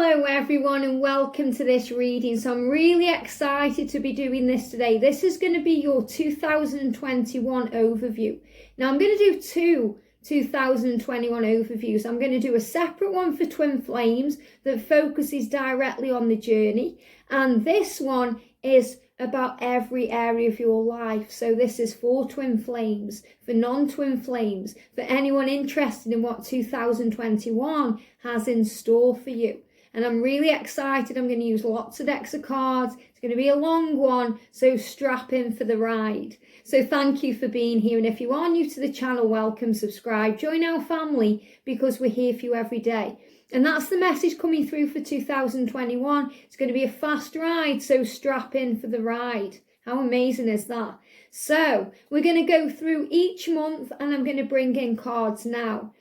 Hello everyone and welcome to this reading. So I'm really excited to be doing this today. This is going to be your 2021 overview. Now I'm going to do two 2021 overviews. I'm going to do a separate one for twin flames that focuses directly on the journey, and this one is about every area of your life. So this is for twin flames, for non-twin flames, for anyone interested in what 2021 has in store for you. And I'm really excited. I'm going to use lots of decks of cards. It's going to be a long one, so strap in for the ride. So thank you for being here. And if you are new to the channel, welcome, subscribe, join our family, because we're here for you every day. And that's the message coming through for 2021. It's going to be a fast ride, so strap in for the ride. How amazing is that? So we're going to go through each month, and I'm going to bring in cards now.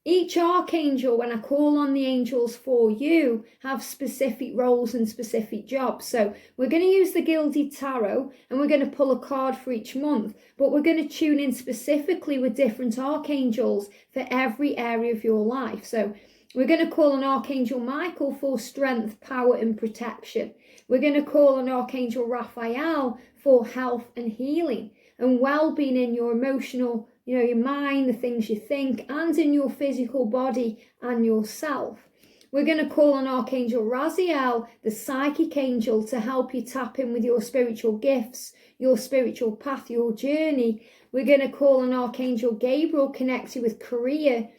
Each archangel, when I call on the angels for you, have specific roles and specific jobs. So we're going to use the Gilded Tarot, and we're going to pull a card for each month, but we're going to tune in specifically with different archangels for every area of your life. So we're going to call on Archangel Michael for strength, power and protection. We're going to call on Archangel Raphael for health and healing and well-being in your emotional, your mind, the things you think, and in your physical body and yourself. We're going to call on Archangel Raphael, the psychic angel, to help you tap in with your spiritual gifts, your spiritual path, your journey. We're going to call on Archangel Gabriel, connected with career,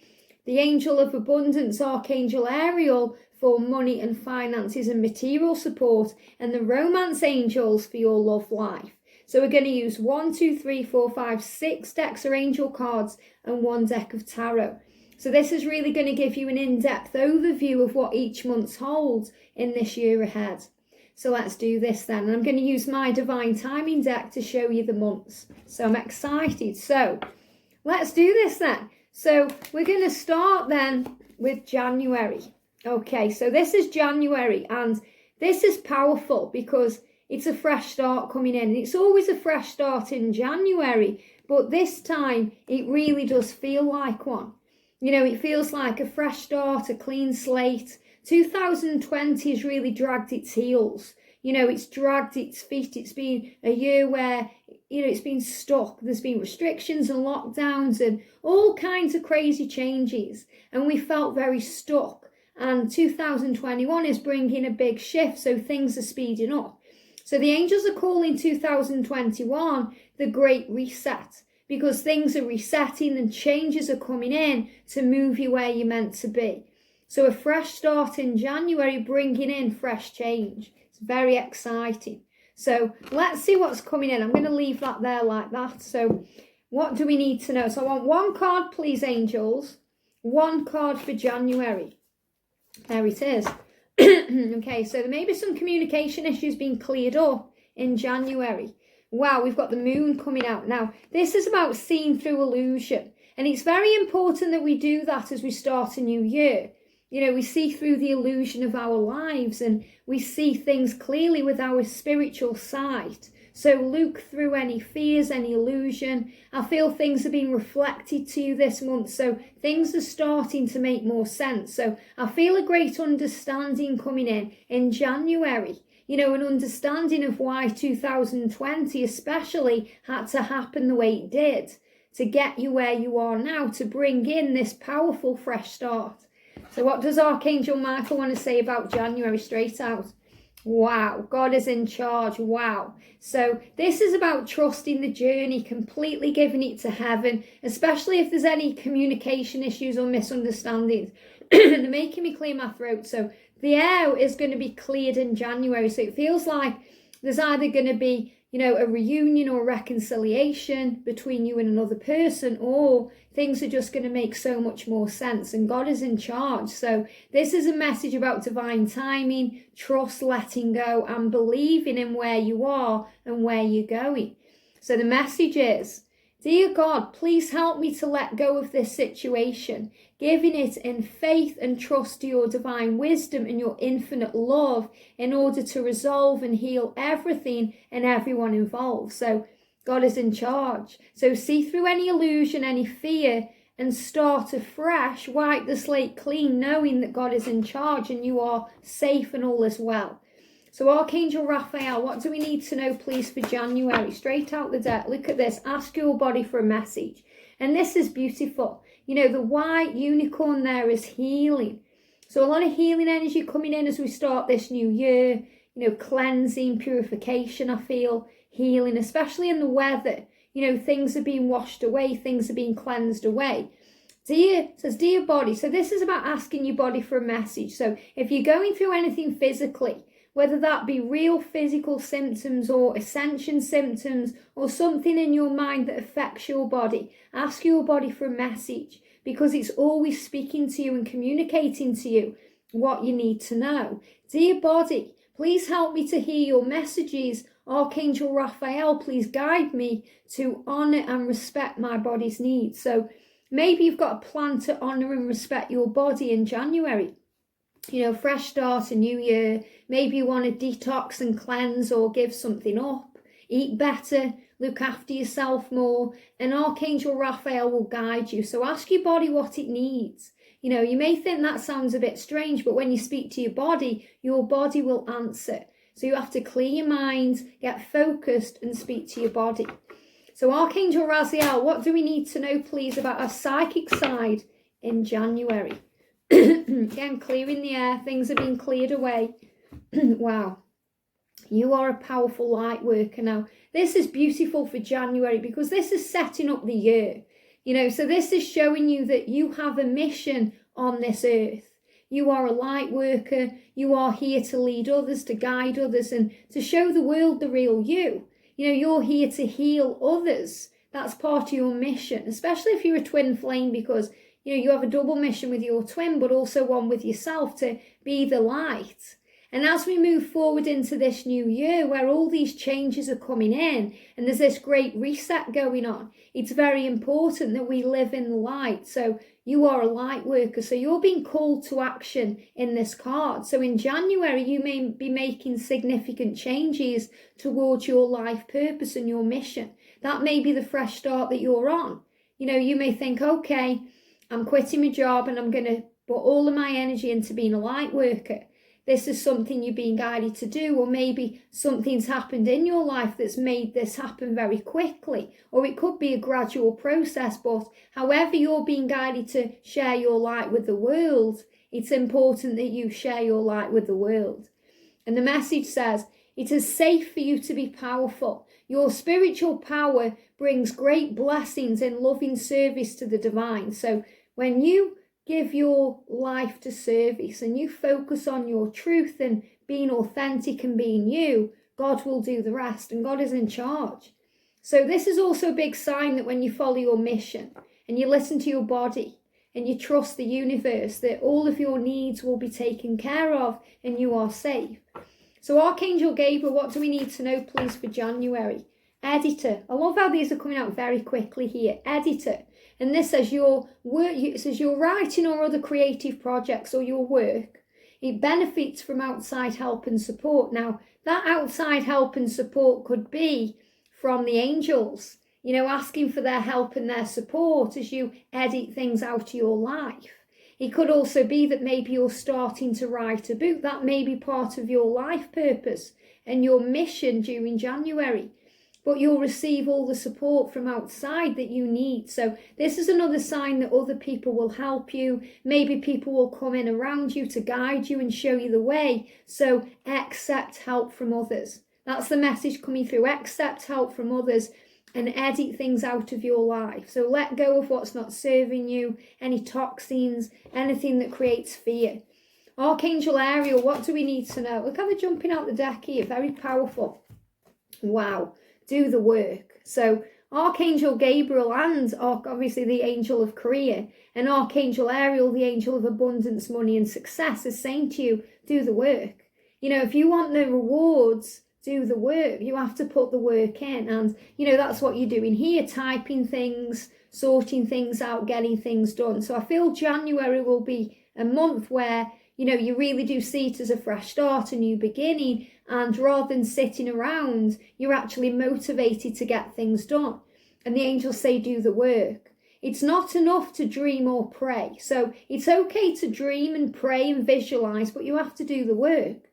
the angel of abundance, Archangel Ariel, for money and finances and material support, and the romance angels for your love life. So we're going to use 1, 2, 3, 4, 5, 6 decks of angel cards and 1 deck of tarot. So this is really going to give you an in-depth overview of what each month holds in this year ahead. So let's do this then. And I'm going to use my divine timing deck to show you the months. So I'm excited. So let's do this then. So we're going to start then with January. Okay, so this is January, and this is powerful because it's a fresh start coming in. It's always a fresh start in January, but this time it really does feel like one. It feels like a fresh start, a clean slate. 2020 has really dragged its heels. It's dragged its feet. It's been a year where, it's been stuck. There's been restrictions and lockdowns and all kinds of crazy changes. And we felt very stuck. And 2021 is bringing a big shift, so things are speeding up. So the angels are calling 2021 the Great Reset, because things are resetting and changes are coming in to move you where you're meant to be. So a fresh start in January, bringing in fresh change. It's very exciting. So let's see what's coming in. I'm going to leave that there like that. So what do we need to know? So I want 1 card, please, angels. 1 card for January. There it is. Okay, so there may be some communication issues being cleared up in January. Wow, we've got the moon coming out. Now, this is about seeing through illusion. And it's very important that we do that as we start a new year. We see through the illusion of our lives, and we see things clearly with our spiritual sight. So look through any fears, any illusion. I feel things are being reflected to you this month, so things are starting to make more sense. So I feel a great understanding coming in January. An understanding of why 2020 especially had to happen the way it did to get you where you are now, to bring in this powerful fresh start. So what does Archangel Michael want to say about January straight out? Wow, God is in charge. Wow. So this is about trusting the journey, completely giving it to heaven, especially if there's any communication issues or misunderstandings. They're making me clear my throat. So the air is going to be cleared in January. So it feels like there's either going to be, a reunion or reconciliation between you and another person, or things are just going to make so much more sense, and God is in charge. So this is a message about divine timing, trust, letting go, and believing in where you are and where you're going. So the message is, dear God, please help me to let go of this situation, giving it in faith and trust to your divine wisdom and your infinite love in order to resolve and heal everything and everyone involved. So God is in charge. So see through any illusion, any fear, and start afresh, wipe the slate clean, knowing that God is in charge and you are safe and all is well. So Archangel Raphael, what do we need to know, please, for January? Straight out the deck. Look at this. Ask your body for a message. And this is beautiful. You know, the white unicorn there is healing. So a lot of healing energy coming in as we start this new year. You know, cleansing, purification, I feel, healing, especially in the weather. You know, things are being washed away. Things are being cleansed away. Dear body. So this is about asking your body for a message. So if you're going through anything physically, whether that be real physical symptoms or ascension symptoms or something in your mind that affects your body, ask your body for a message, because it's always speaking to you and communicating to you what you need to know. Dear body, please help me to hear your messages. Archangel Raphael, please guide me to honour and respect my body's needs. So maybe you've got a plan to honour and respect your body in January. You know, fresh start, a new year. Maybe you want to detox and cleanse or give something up. Eat better, look after yourself more. And Archangel Raphael will guide you. So ask your body what it needs. You know, you may think that sounds a bit strange, but when you speak to your body will answer. So you have to clear your mind, get focused and speak to your body. So Archangel Raphael, what do we need to know, please, about our psychic side in January? Again, clearing the air, things are being cleared away. Wow, you are a powerful light worker. Now, this is beautiful for January because this is setting up the year. You know, so this is showing you that you have a mission on this earth. You are a light worker. You are here to lead others, to guide others, and to show the world the real you. You know, you're here to heal others. That's part of your mission, especially if you're a twin flame, because you know, you have a double mission with your twin, but also one with yourself to be the light. And as we move forward into this new year, where all these changes are coming in, and there's this great reset going on, it's very important that we live in the light. So you are a light worker, so you're being called to action in this card. So in January, you may be making significant changes towards your life purpose and your mission. That may be the fresh start that you're on. You know, you may think, okay, I'm quitting my job and I'm going to put all of my energy into being a light worker. This is something you're being guided to do, or maybe something's happened in your life that's made this happen very quickly, or it could be a gradual process, but however you're being guided to share your light with the world, it's important that you share your light with the world. And the message says, it is safe for you to be powerful. Your spiritual power brings great blessings in loving service to the divine. So when you give your life to service and you focus on your truth and being authentic and being you, God will do the rest, and God is in charge. So this is also a big sign that when you follow your mission and you listen to your body and you trust the universe, that all of your needs will be taken care of and you are safe. So Archangel Gabriel, what do we need to know, please, for January? Editor. I love how these are coming out very quickly here. Editor. And this says your work, it says your writing or other creative projects or your work, it benefits from outside help and support. Now, that outside help and support could be from the angels, you know, asking for their help and their support as you edit things out of your life. It could also be that maybe you're starting to write a book. That may be part of your life purpose and your mission during January. But you'll receive all the support from outside that you need. So this is another sign that other people will help you. Maybe people will come in around you to guide you and show you the way. So accept help from others. That's the message coming through. Accept help from others and edit things out of your life. So let go of what's not serving you, any toxins, anything that creates fear. Archangel Ariel, what do we need to know? Look how they're jumping out the deck here. Very powerful. Wow. Do the work. So Archangel Gabriel and obviously the angel of career and Archangel Ariel, the angel of abundance, money and success, is saying to you, do the work. You know, if you want the rewards, do the work. You have to put the work in. And, you know, that's what you're doing here, typing things, sorting things out, getting things done. So I feel January will be a month where, you know, you really do see it as a fresh start, a new beginning. And rather than sitting around, you're actually motivated to get things done. And the angels say, do the work. It's not enough to dream or pray. So it's okay to dream and pray and visualize, but you have to do the work.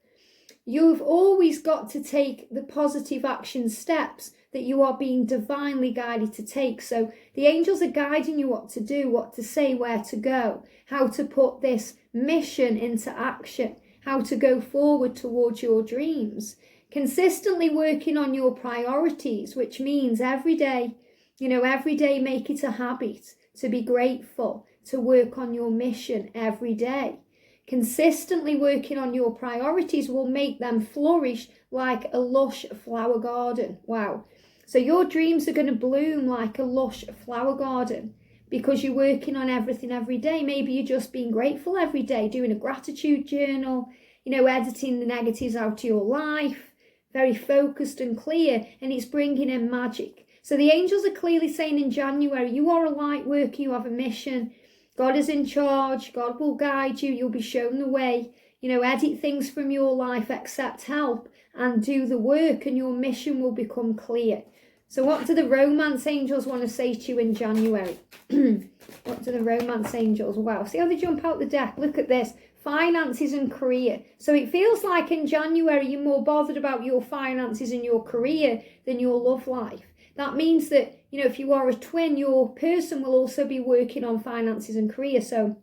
You've always got to take the positive action steps that you are being divinely guided to take. So the angels are guiding you what to do, what to say, where to go, how to put this mission into action, how to go forward towards your dreams. Consistently working on your priorities, which means every day, every day make it a habit to be grateful, to work on your mission every day. Consistently working on your priorities will make them flourish like a lush flower garden. Wow. So your dreams are going to bloom like a lush flower garden because you're working on everything every day. Maybe you're just being grateful every day, doing a gratitude journal, editing the negatives out of your life, very focused and clear, and it's bringing in magic. So the angels are clearly saying in January, you are a light worker, you have a mission. God is in charge. God will guide you. You'll be shown the way. Edit things from your life, accept help, and do the work, and your mission will become clear. So what do the romance angels want to say to you in January? What do the romance angels? Wow, see how they jump out the deck? Look at this. Finances and career. So it feels like in January you're more bothered about your finances and your career than your love life. That means that, if you are a twin, your person will also be working on finances and career. So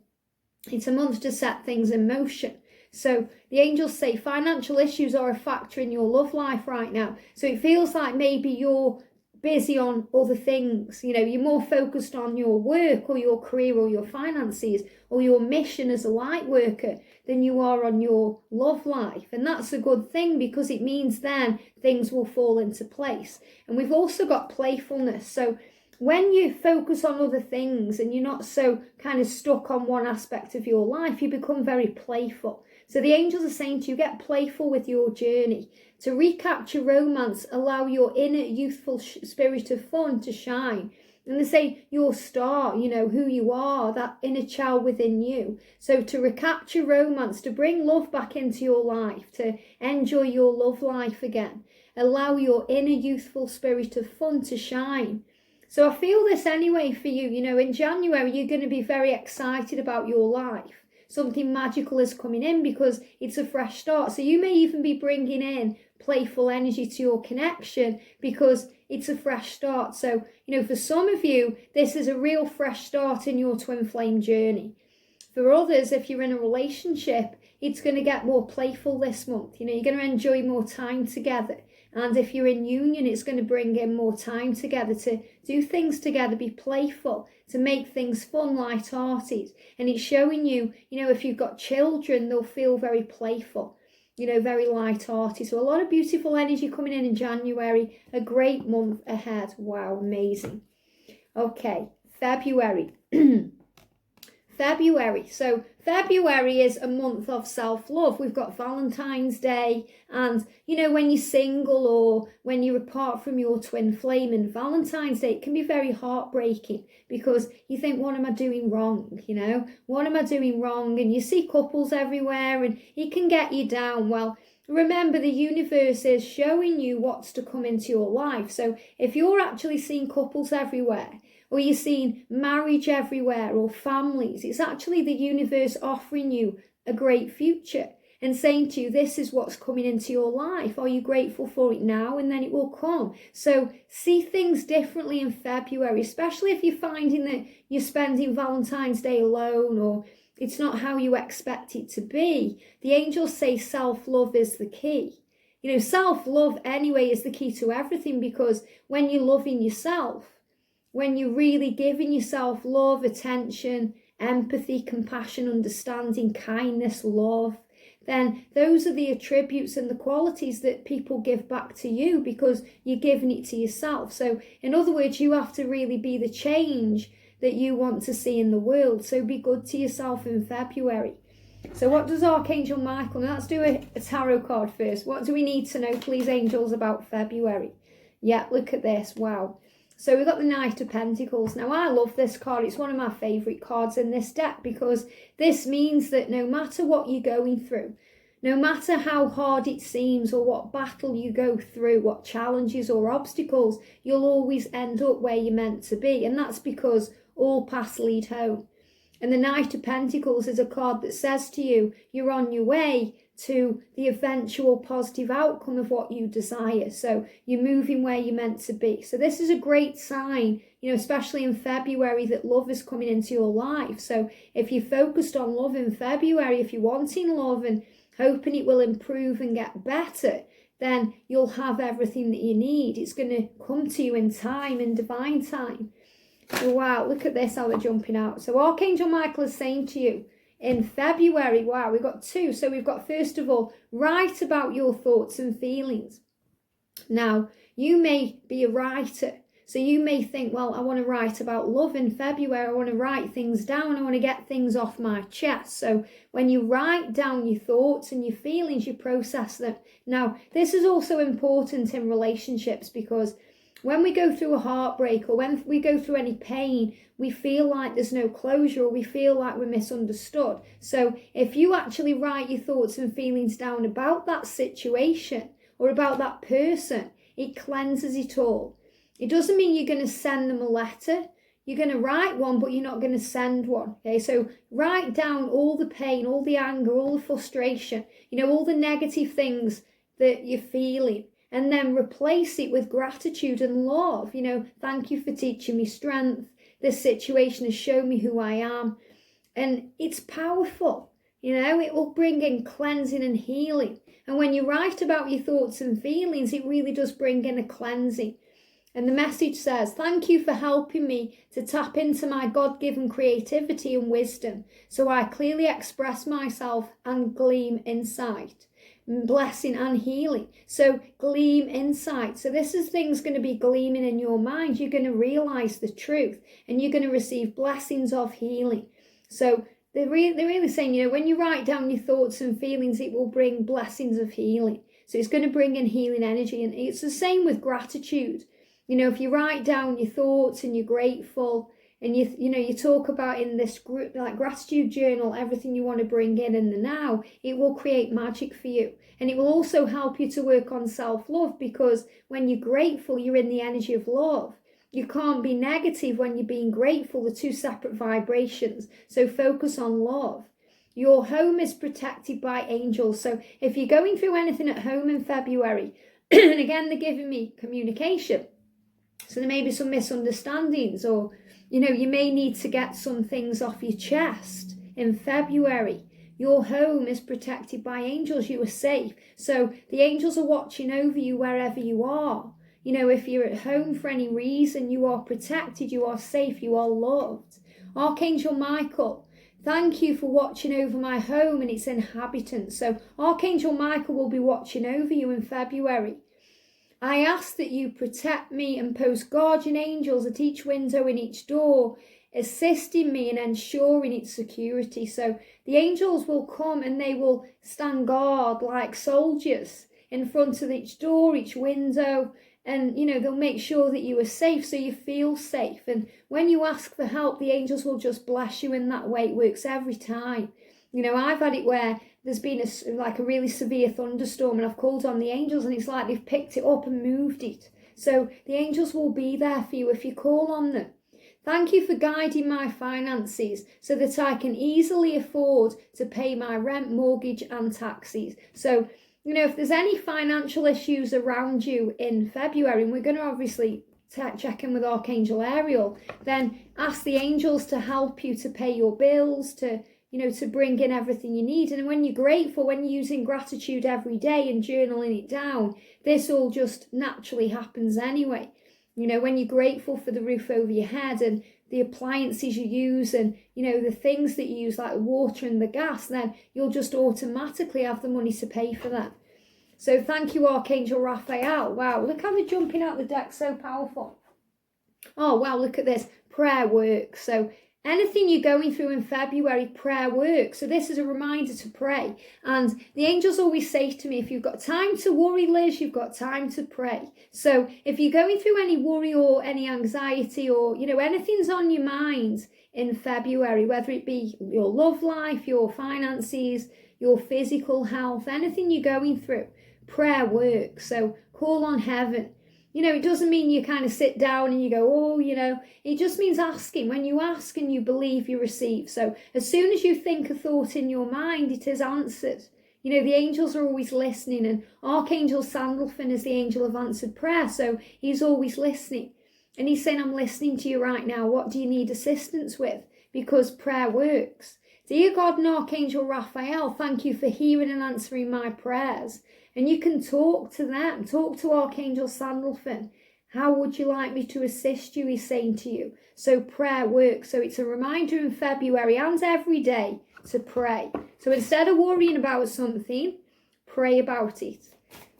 it's a month to set things in motion. So the angels say financial issues are a factor in your love life right now. So it feels like maybe you're busy on other things. You're more focused on your work or your career or your finances or your mission as a light worker than you are on your love life. And that's a good thing because it means then things will fall into place. And we've also got playfulness. So when you focus on other things and you're not so kind of stuck on one aspect of your life, you become very playful. So the angels are saying to you, get playful with your journey. To recapture romance, allow your inner youthful spirit of fun to shine. And they say your star, who you are, that inner child within you. So to recapture romance, to bring love back into your life, to enjoy your love life again. Allow your inner youthful spirit of fun to shine. So I feel this anyway for you. In January, you're going to be very excited about your life. Something magical is coming in because it's a fresh start. So you may even be bringing in playful energy to your connection because it's a fresh start. So, for some of you, this is a real fresh start in your twin flame journey. For others, if you're in a relationship, it's going to get more playful this month. You're going to enjoy more time together. And if you're in union, it's going to bring in more time together to do things together, be playful, to make things fun, light-hearted. And it's showing you, if you've got children, they'll feel very playful, very light-hearted. So a lot of beautiful energy coming in January, a great month ahead. Wow, amazing. Okay, February. February. So February is a month of self-love. We've got Valentine's Day and, when you're single or when you're apart from your twin flame and Valentine's Day, it can be very heartbreaking because you think, what am I doing wrong? What am I doing wrong? And you see couples everywhere and it can get you down. Well, remember the universe is showing you what's to come into your life. So if you're actually seeing couples everywhere, or you're seeing marriage everywhere or families, it's actually the universe offering you a great future and saying to you, this is what's coming into your life. Are you grateful for it now? And then it will come. So see things differently in February, especially if you're finding that you're spending Valentine's Day alone or it's not how you expect it to be. The angels say self-love is the key. Self-love anyway is the key to everything because when you're loving yourself, when you're really giving yourself love, attention, empathy, compassion, understanding, kindness, love, then those are the attributes and the qualities that people give back to you because you're giving it to yourself. So in other words, you have to really be the change that you want to see in the world. So be good to yourself in February. So what does Archangel Michael, now let's do a tarot card first. What do we need to know, please, angels, about February? Yeah, look at this. Wow. So we've got the Knight of Pentacles. Now, I love this card. It's one of my favourite cards in this deck because this means that no matter what you're going through, no matter how hard it seems or what battle you go through, what challenges or obstacles, you'll always end up where you're meant to be. And that's because all paths lead home. And the Knight of Pentacles is a card that says to you, you're on your way to the eventual positive outcome of what you desire. So you're moving where you're meant to be. So this is a great sign, especially in February, that love is coming into your life. So if you're focused on love in February, if you're wanting love and hoping it will improve and get better, then you'll have everything that you need. It's going to come to you in time, in divine time. So wow, look at this, how they're jumping out. So Archangel Michael is saying to you, in February, wow, we've got two. So we've got, first of all, write about your thoughts and feelings. Now, you may be a writer. So you may think, well, I want to write about love in February. I want to write things down. I want to get things off my chest. So when you write down your thoughts and your feelings, you process them. Now, this is also important in relationships, because when we go through a heartbreak or when we go through any pain, we feel like there's no closure, or we feel like we're misunderstood. So if you actually write your thoughts and feelings down about that situation or about that person, it cleanses it all. It doesn't mean you're going to send them a letter. You're going to write one, but you're not going to send one. Okay, so write down all the pain, all the anger, all the frustration, all the negative things that you're feeling. And then replace it with gratitude and love. Thank you for teaching me strength. This situation has shown me who I am. And it's powerful. It will bring in cleansing and healing. And when you write about your thoughts and feelings, it really does bring in a cleansing. And the message says, thank you for helping me to tap into my God-given creativity and wisdom, so I clearly express myself and gleam insight. Blessing and healing. So gleam insight. So this is things going to be gleaming in your mind. You're going to realize the truth and you're going to receive blessings of healing. So they're really saying, when you write down your thoughts and feelings, it will bring blessings of healing. So it's going to bring in healing energy. And it's the same with gratitude. If you write down your thoughts and you're grateful, and you talk about in this group, like gratitude journal, everything you want to bring in the now, it will create magic for you. And it will also help you to work on self-love, because when you're grateful, you're in the energy of love. You can't be negative when you're being grateful. They're two separate vibrations. So focus on love. Your home is protected by angels. So if you're going through anything at home in February, and again, they're giving me communication. So there may be some misunderstandings, or you may need to get some things off your chest in February. Your home is protected by angels. You are safe. So the angels are watching over you wherever you are. If you're at home for any reason, you are protected, you are safe, you are loved. Archangel Michael, thank you for watching over my home and its inhabitants. So Archangel Michael will be watching over you in February. I ask that you protect me and post guardian angels at each window and each door, assisting me in ensuring its security. So the angels will come and they will stand guard like soldiers in front of each door, each window, and they'll make sure that you are safe, so you feel safe. And when you ask for help, the angels will just bless you in that way. It works every time. I've had it where there's been a really severe thunderstorm and I've called on the angels and it's like they've picked it up and moved it. So the angels will be there for you if you call on them. Thank you for guiding my finances so that I can easily afford to pay my rent, mortgage and taxes. So, if there's any financial issues around you in February, and we're going to obviously check in with Archangel Ariel, then ask the angels to help you to pay your bills, to bring in everything you need. And when you're grateful, when you're using gratitude every day and journaling it down, this all just naturally happens anyway. When you're grateful for the roof over your head and the appliances you use and, the things that you use like water and the gas, then you'll just automatically have the money to pay for that. So thank you, Archangel Raphael. Wow, look how they're jumping out the deck, so powerful. Oh, wow, look at this. Prayer works. So anything you're going through in February, prayer works. So this is a reminder to pray. And the angels always say to me, if you've got time to worry, Liz, you've got time to pray. So if you're going through any worry or any anxiety or, anything's on your mind in February, whether it be your love life, your finances, your physical health, anything you're going through, prayer works. So call on heaven. It doesn't mean you kind of sit down and you go, oh, it just means asking. When you ask and you believe, you receive. So as soon as you think a thought in your mind, it is answered. The angels are always listening, and Archangel Sandalphon is the angel of answered prayer. So he's always listening. And he's saying, I'm listening to you right now. What do you need assistance with? Because prayer works. Dear God and Archangel Raphael, thank you for hearing and answering my prayers. And you can talk to them. Talk to Archangel Sandalphon. How would you like me to assist you, he's saying to you. So prayer works. So it's a reminder in February and every day to pray. So instead of worrying about something, pray about it.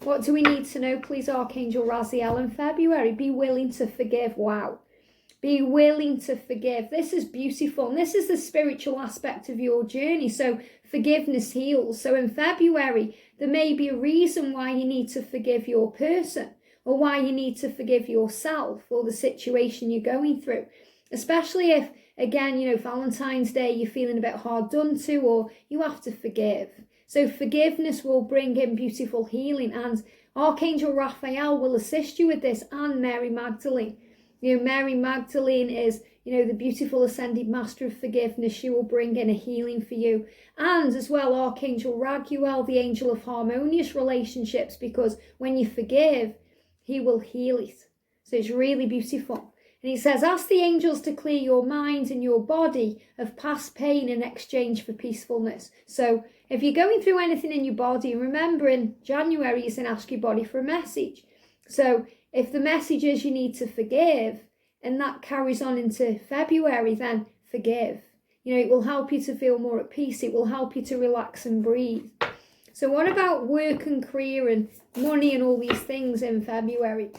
What do we need to know, please, Archangel Raphael, in February? Be willing to forgive. Wow. Be willing to forgive. This is beautiful. And this is the spiritual aspect of your journey. So forgiveness heals. So in February, there may be a reason why you need to forgive your person, or why you need to forgive yourself, or the situation you're going through. Especially if, again, Valentine's Day, you're feeling a bit hard done to, or you have to forgive. So forgiveness will bring in beautiful healing, and Archangel Raphael will assist you with this, and Mary Magdalene. Mary Magdalene is, the beautiful ascended master of forgiveness. She will bring in a healing for you. And as well, Archangel Raguel, the angel of harmonious relationships, because when you forgive, he will heal it. So it's really beautiful. And he says, ask the angels to clear your mind and your body of past pain in exchange for peacefulness. So if you're going through anything in your body, remember in January, you can ask your body for a message. So if the message is you need to forgive, and that carries on into February, then forgive. It will help you to feel more at peace. It will help you to relax and breathe. So what about work and career and money and all these things in February?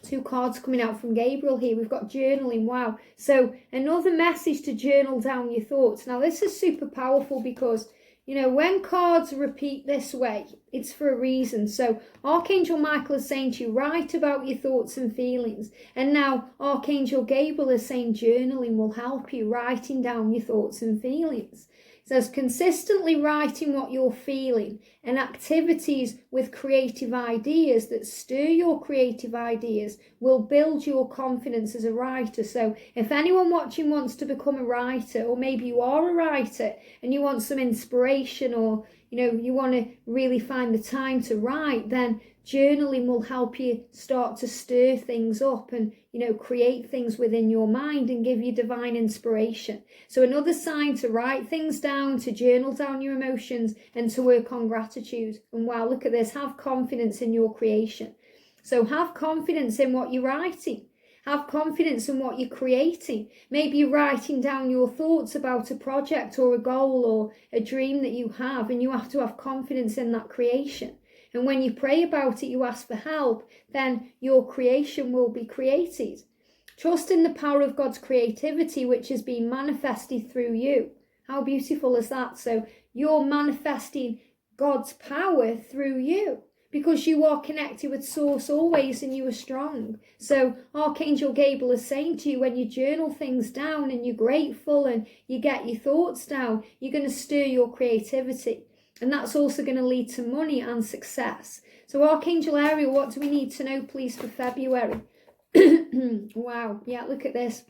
2 cards coming out from Gabriel here. We've got journaling. Wow. So another message to journal down your thoughts. Now this is super powerful because when cards repeat this way, it's for a reason. So Archangel Michael is saying to you, write about your thoughts and feelings. And now Archangel Gabriel is saying journaling will help you, writing down your thoughts and feelings. It says consistently writing what you're feeling and activities with creative ideas that stir your creative ideas will build your confidence as a writer. So if anyone watching wants to become a writer, or maybe you are a writer and you want some inspiration, or you want to really find the time to write, then journaling will help you start to stir things up and create things within your mind and give you divine inspiration. So another sign to write things down, to journal down your emotions, and to work on gratitude. And wow, look at this, have confidence in your creation. So have confidence in what you're writing. Have confidence in what you're creating. Maybe you're writing down your thoughts about a project or a goal or a dream that you have, and you have to have confidence in that creation. And when you pray about it, you ask for help, then your creation will be created. Trust in the power of God's creativity, which is being manifested through you. How beautiful is that? So you're manifesting God's power through you, because you are connected with Source always and you are strong. So Archangel Gabriel is saying to you, when you journal things down and you're grateful and you get your thoughts down, you're going to stir your creativity. And that's also going to lead to money and success. So Archangel Ariel, what do we need to know, please, for February? Wow. Yeah, look at this.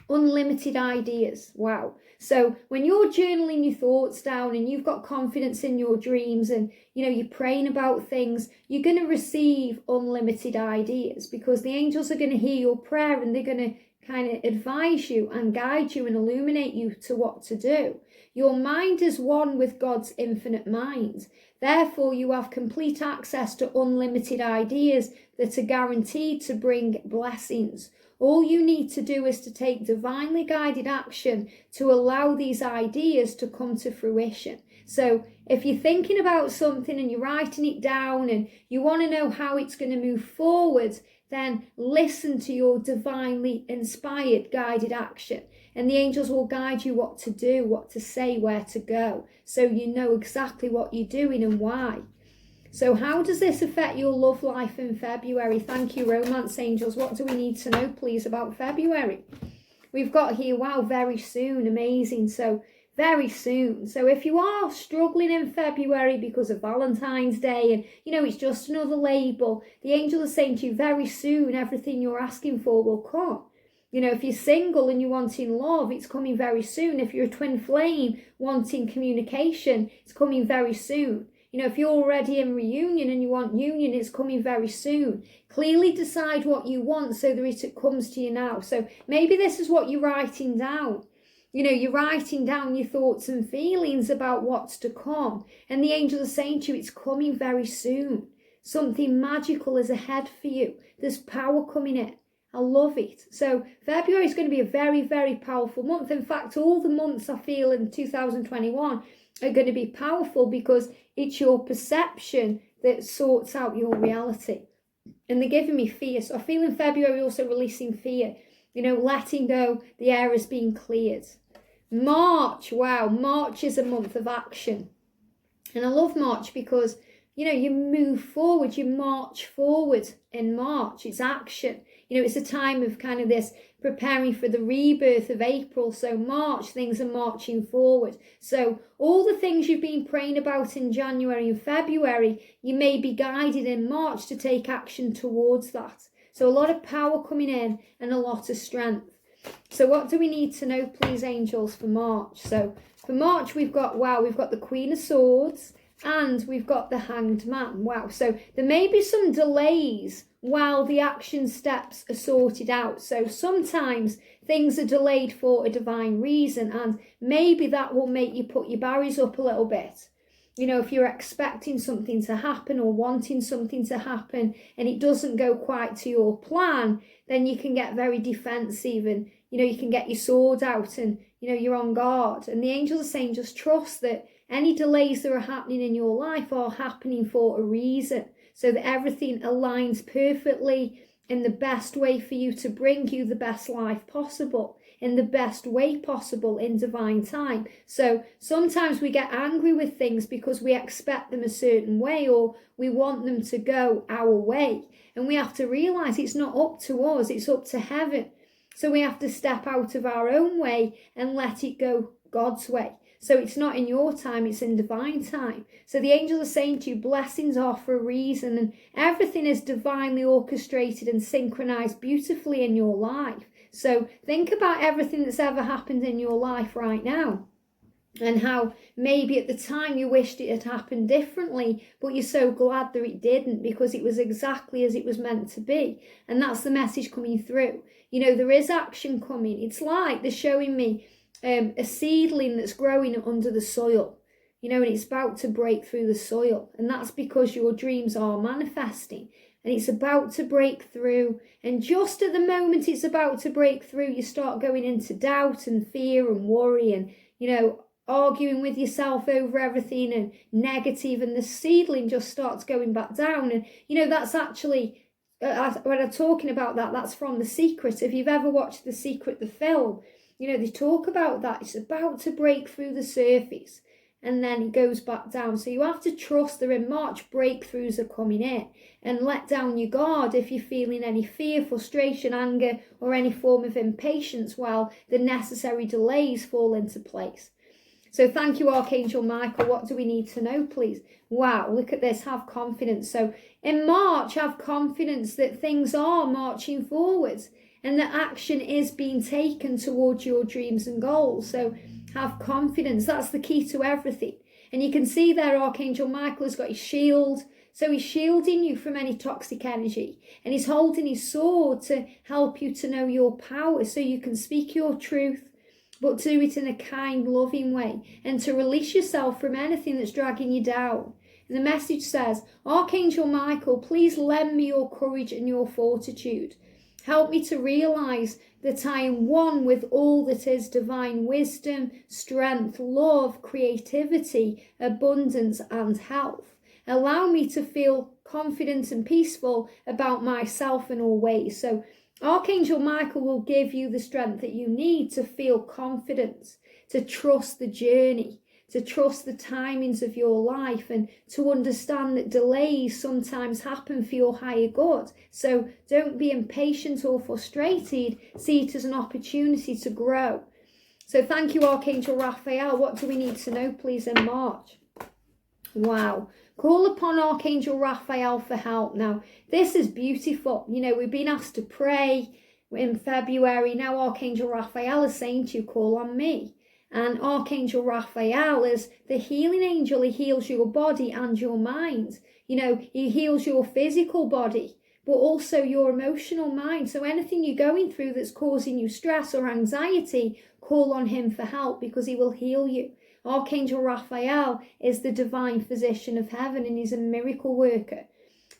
Unlimited ideas. Wow. So when you're journaling your thoughts down and you've got confidence in your dreams and, you're praying about things, you're going to receive unlimited ideas, because the angels are going to hear your prayer and they're going to kind of advise you and guide you and illuminate you to what to do. Your mind is one with God's infinite mind. Therefore, you have complete access to unlimited ideas that are guaranteed to bring blessings. All you need to do is to take divinely guided action to allow these ideas to come to fruition. So if you're thinking about something and you're writing it down and you want to know how it's going to move forward, then listen to your divinely inspired guided action. And the angels will guide you what to do, what to say, where to go, so you know exactly what you're doing and why. So how does this affect your love life in February? Thank you, romance angels. What do we need to know, please, about February? We've got here, wow, very soon, amazing. So very soon. So if you are struggling in February because of Valentine's Day and, it's just another label, the angels are saying to you very soon, everything you're asking for will come. If you're single and you're wanting love, it's coming very soon. If you're a twin flame wanting communication, it's coming very soon. If you're already in reunion and you want union, it's coming very soon. Clearly decide what you want so that it comes to you now. So maybe this is what you're writing down. You're writing down your thoughts and feelings about what's to come. And the angels are saying to you, it's coming very soon. Something magical is ahead for you. There's power coming in. I love it. So February is going to be a very, very powerful month. In fact, all the months I feel in 2021 are going to be powerful because it's your perception that sorts out your reality. And they're giving me fear. So I feel in February also releasing fear. Letting go, the air is being cleared. March, wow, March is a month of action. And I love March because, you move forward, you march forward in March. It's action. It's a time of kind of this preparing for the rebirth of April. So March, things are marching forward. So all the things you've been praying about in January and February, you may be guided in March to take action towards that. So a lot of power coming in and a lot of strength. So what do we need to know, please, angels, for March? So for March, we've got the Queen of Swords and we've got the Hanged Man. Wow. So there may be some delays while the action steps are sorted out. So sometimes things are delayed for a divine reason, and maybe that will make you put your barriers up a little bit. If you're expecting something to happen or wanting something to happen and it doesn't go quite to your plan, then you can get very defensive and, you can get your sword out and, you're on guard. And the angels are saying just trust that any delays that are happening in your life are happening for a reason, so that everything aligns perfectly in the best way for you to bring you the best life possible, in the best way possible in divine time. So sometimes we get angry with things because we expect them a certain way or we want them to go our way. And we have to realize it's not up to us, it's up to heaven. So we have to step out of our own way and let it go God's way. So it's not in your time, it's in divine time. So the angels are saying to you, blessings are for a reason, and everything is divinely orchestrated and synchronized beautifully in your life. So think about everything that's ever happened in your life right now, and how maybe at the time you wished it had happened differently, but you're so glad that it didn't because it was exactly as it was meant to be. And that's the message coming through. There is action coming. It's like they're showing me a seedling that's growing under the soil, and it's about to break through the soil. And that's because your dreams are manifesting and it's about to break through. And just at the moment it's about to break through, you start going into doubt and fear and worry and, arguing with yourself over everything and negative, and the seedling just starts going back down. And, that's actually, when I'm talking about that, that's from The Secret. If you've ever watched The Secret, the film, they talk about that. It's about to break through the surface and then it goes back down. So you have to trust that in March, breakthroughs are coming in, and let down your guard if you're feeling any fear, frustration, anger, or any form of impatience while the necessary delays fall into place. So thank you, Archangel Michael. What do we need to know, please? Wow, look at this. Have confidence. So in March, have confidence that things are marching forwards and that action is being taken towards your dreams and goals. So have confidence. That's the key to everything. And you can see there Archangel Michael has got his shield. So he's shielding you from any toxic energy. And he's holding his sword to help you to know your power so you can speak your truth, but do it in a kind, loving way, and to release yourself from anything that's dragging you down. And the message says, Archangel Michael, please lend me your courage and your fortitude. Help me to realize that I am one with all that is divine wisdom, strength, love, creativity, abundance, and health. Allow me to feel confident and peaceful about myself in all ways. So Archangel Michael will give you the strength that you need to feel confident, to trust the journey, to trust the timings of your life, and to understand that delays sometimes happen for your higher good. So don't be impatient or frustrated. See it as an opportunity to grow. So thank you, Archangel Raphael. What do we need to know, please, in March? Wow. Call upon Archangel Raphael for help. Now, this is beautiful. You know, we've been asked to pray in February. Now, Archangel Raphael is saying to you, call on me. And Archangel Raphael is the healing angel. He heals your body and your mind. You know, he heals your physical body, but also your emotional mind. So anything you're going through that's causing you stress or anxiety, call on him for help, because he will heal you. Archangel Raphael is the divine physician of heaven, and he's a miracle worker.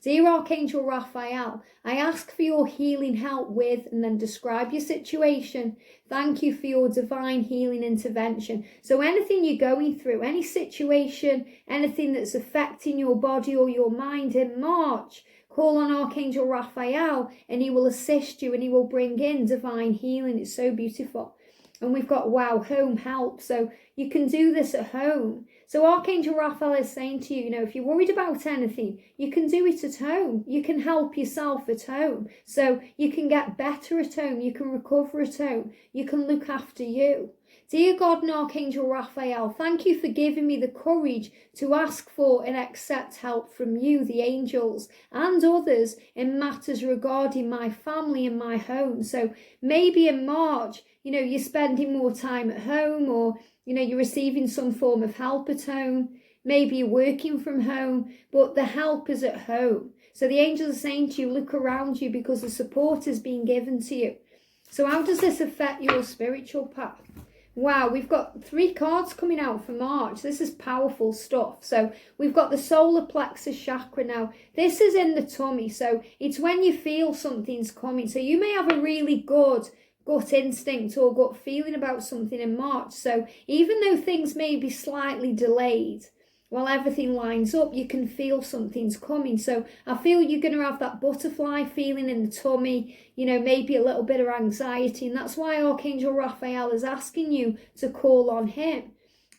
Dear Archangel Raphael, I ask for your healing help with, and then describe your situation. Thank you for your divine healing intervention. So anything you're going through, any situation, anything that's affecting your body or your mind in March, call on Archangel Raphael and he will assist you and he will bring in divine healing. It's so beautiful. And we've got, wow, home help. So you can do this at home. So Archangel Raphael is saying to you, you know, if you're worried about anything, you can do it at home. You can help yourself at home. So you can get better at home. You can recover at home. You can look after you. Dear God and Archangel Raphael, thank you for giving me the courage to ask for and accept help from you, the angels, and others in matters regarding my family and my home. So maybe in March, you know, you're spending more time at home, or, you know, you're receiving some form of help at home. Maybe you're working from home, but the help is at home. So the angels are saying to you, look around you, because the support is being given to you. So how does this affect your spiritual path? Wow, we've got 3 cards coming out for March. This is powerful stuff. So we've got the solar plexus chakra now. This is in the tummy. So it's when you feel something's coming. So you may have a really good gut instinct or gut feeling about something in March. So even though things may be slightly delayed, while everything lines up, you can feel something's coming. So I feel you're going to have that butterfly feeling in the tummy, you know, maybe a little bit of anxiety. And that's why Archangel Raphael is asking you to call on him.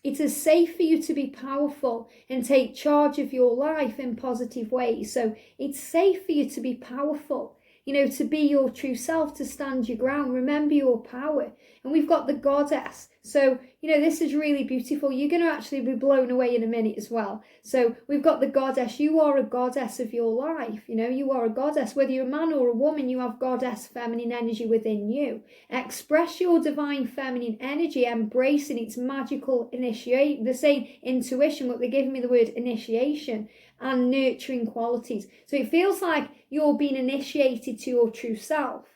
It is safe for you to be powerful and take charge of your life in positive ways. So it's safe for you to be powerful, you know, to be your true self, to stand your ground. Remember your power. And we've got the goddess. So, you know, this is really beautiful. You're going to actually be blown away in a minute as well. So we've got the goddess. You are a goddess of your life. You know, you are a goddess. Whether you're a man or a woman, you have goddess feminine energy within you. Express your divine feminine energy, embracing its magical initiation. They're saying intuition, but they're giving me the word initiation and nurturing qualities. So it feels like you're being initiated to your true self.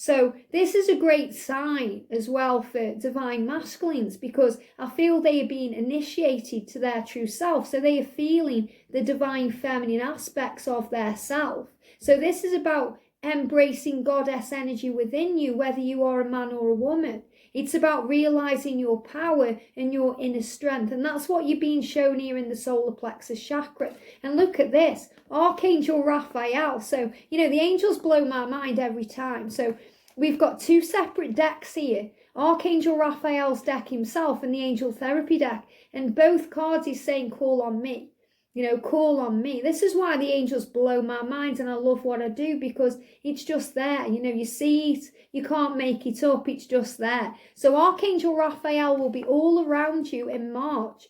So this is a great sign as well for divine masculines, because I feel they are being initiated to their true self. So they are feeling the divine feminine aspects of their self. So this is about embracing goddess energy within you, whether you are a man or a woman. It's about realizing your power and your inner strength. And that's what you're being shown here in the solar plexus chakra. And look at this, Archangel Raphael. So, you know, the angels blow my mind every time. So we've got 2 separate decks here. Archangel Raphael's deck himself and the angel therapy deck. And both cards is saying, call on me. You know, call on me. This is why the angels blow my mind, and I love what I do, because it's just there. You know, you see it, you can't make it up, it's just there. So Archangel Raphael will be all around you in March,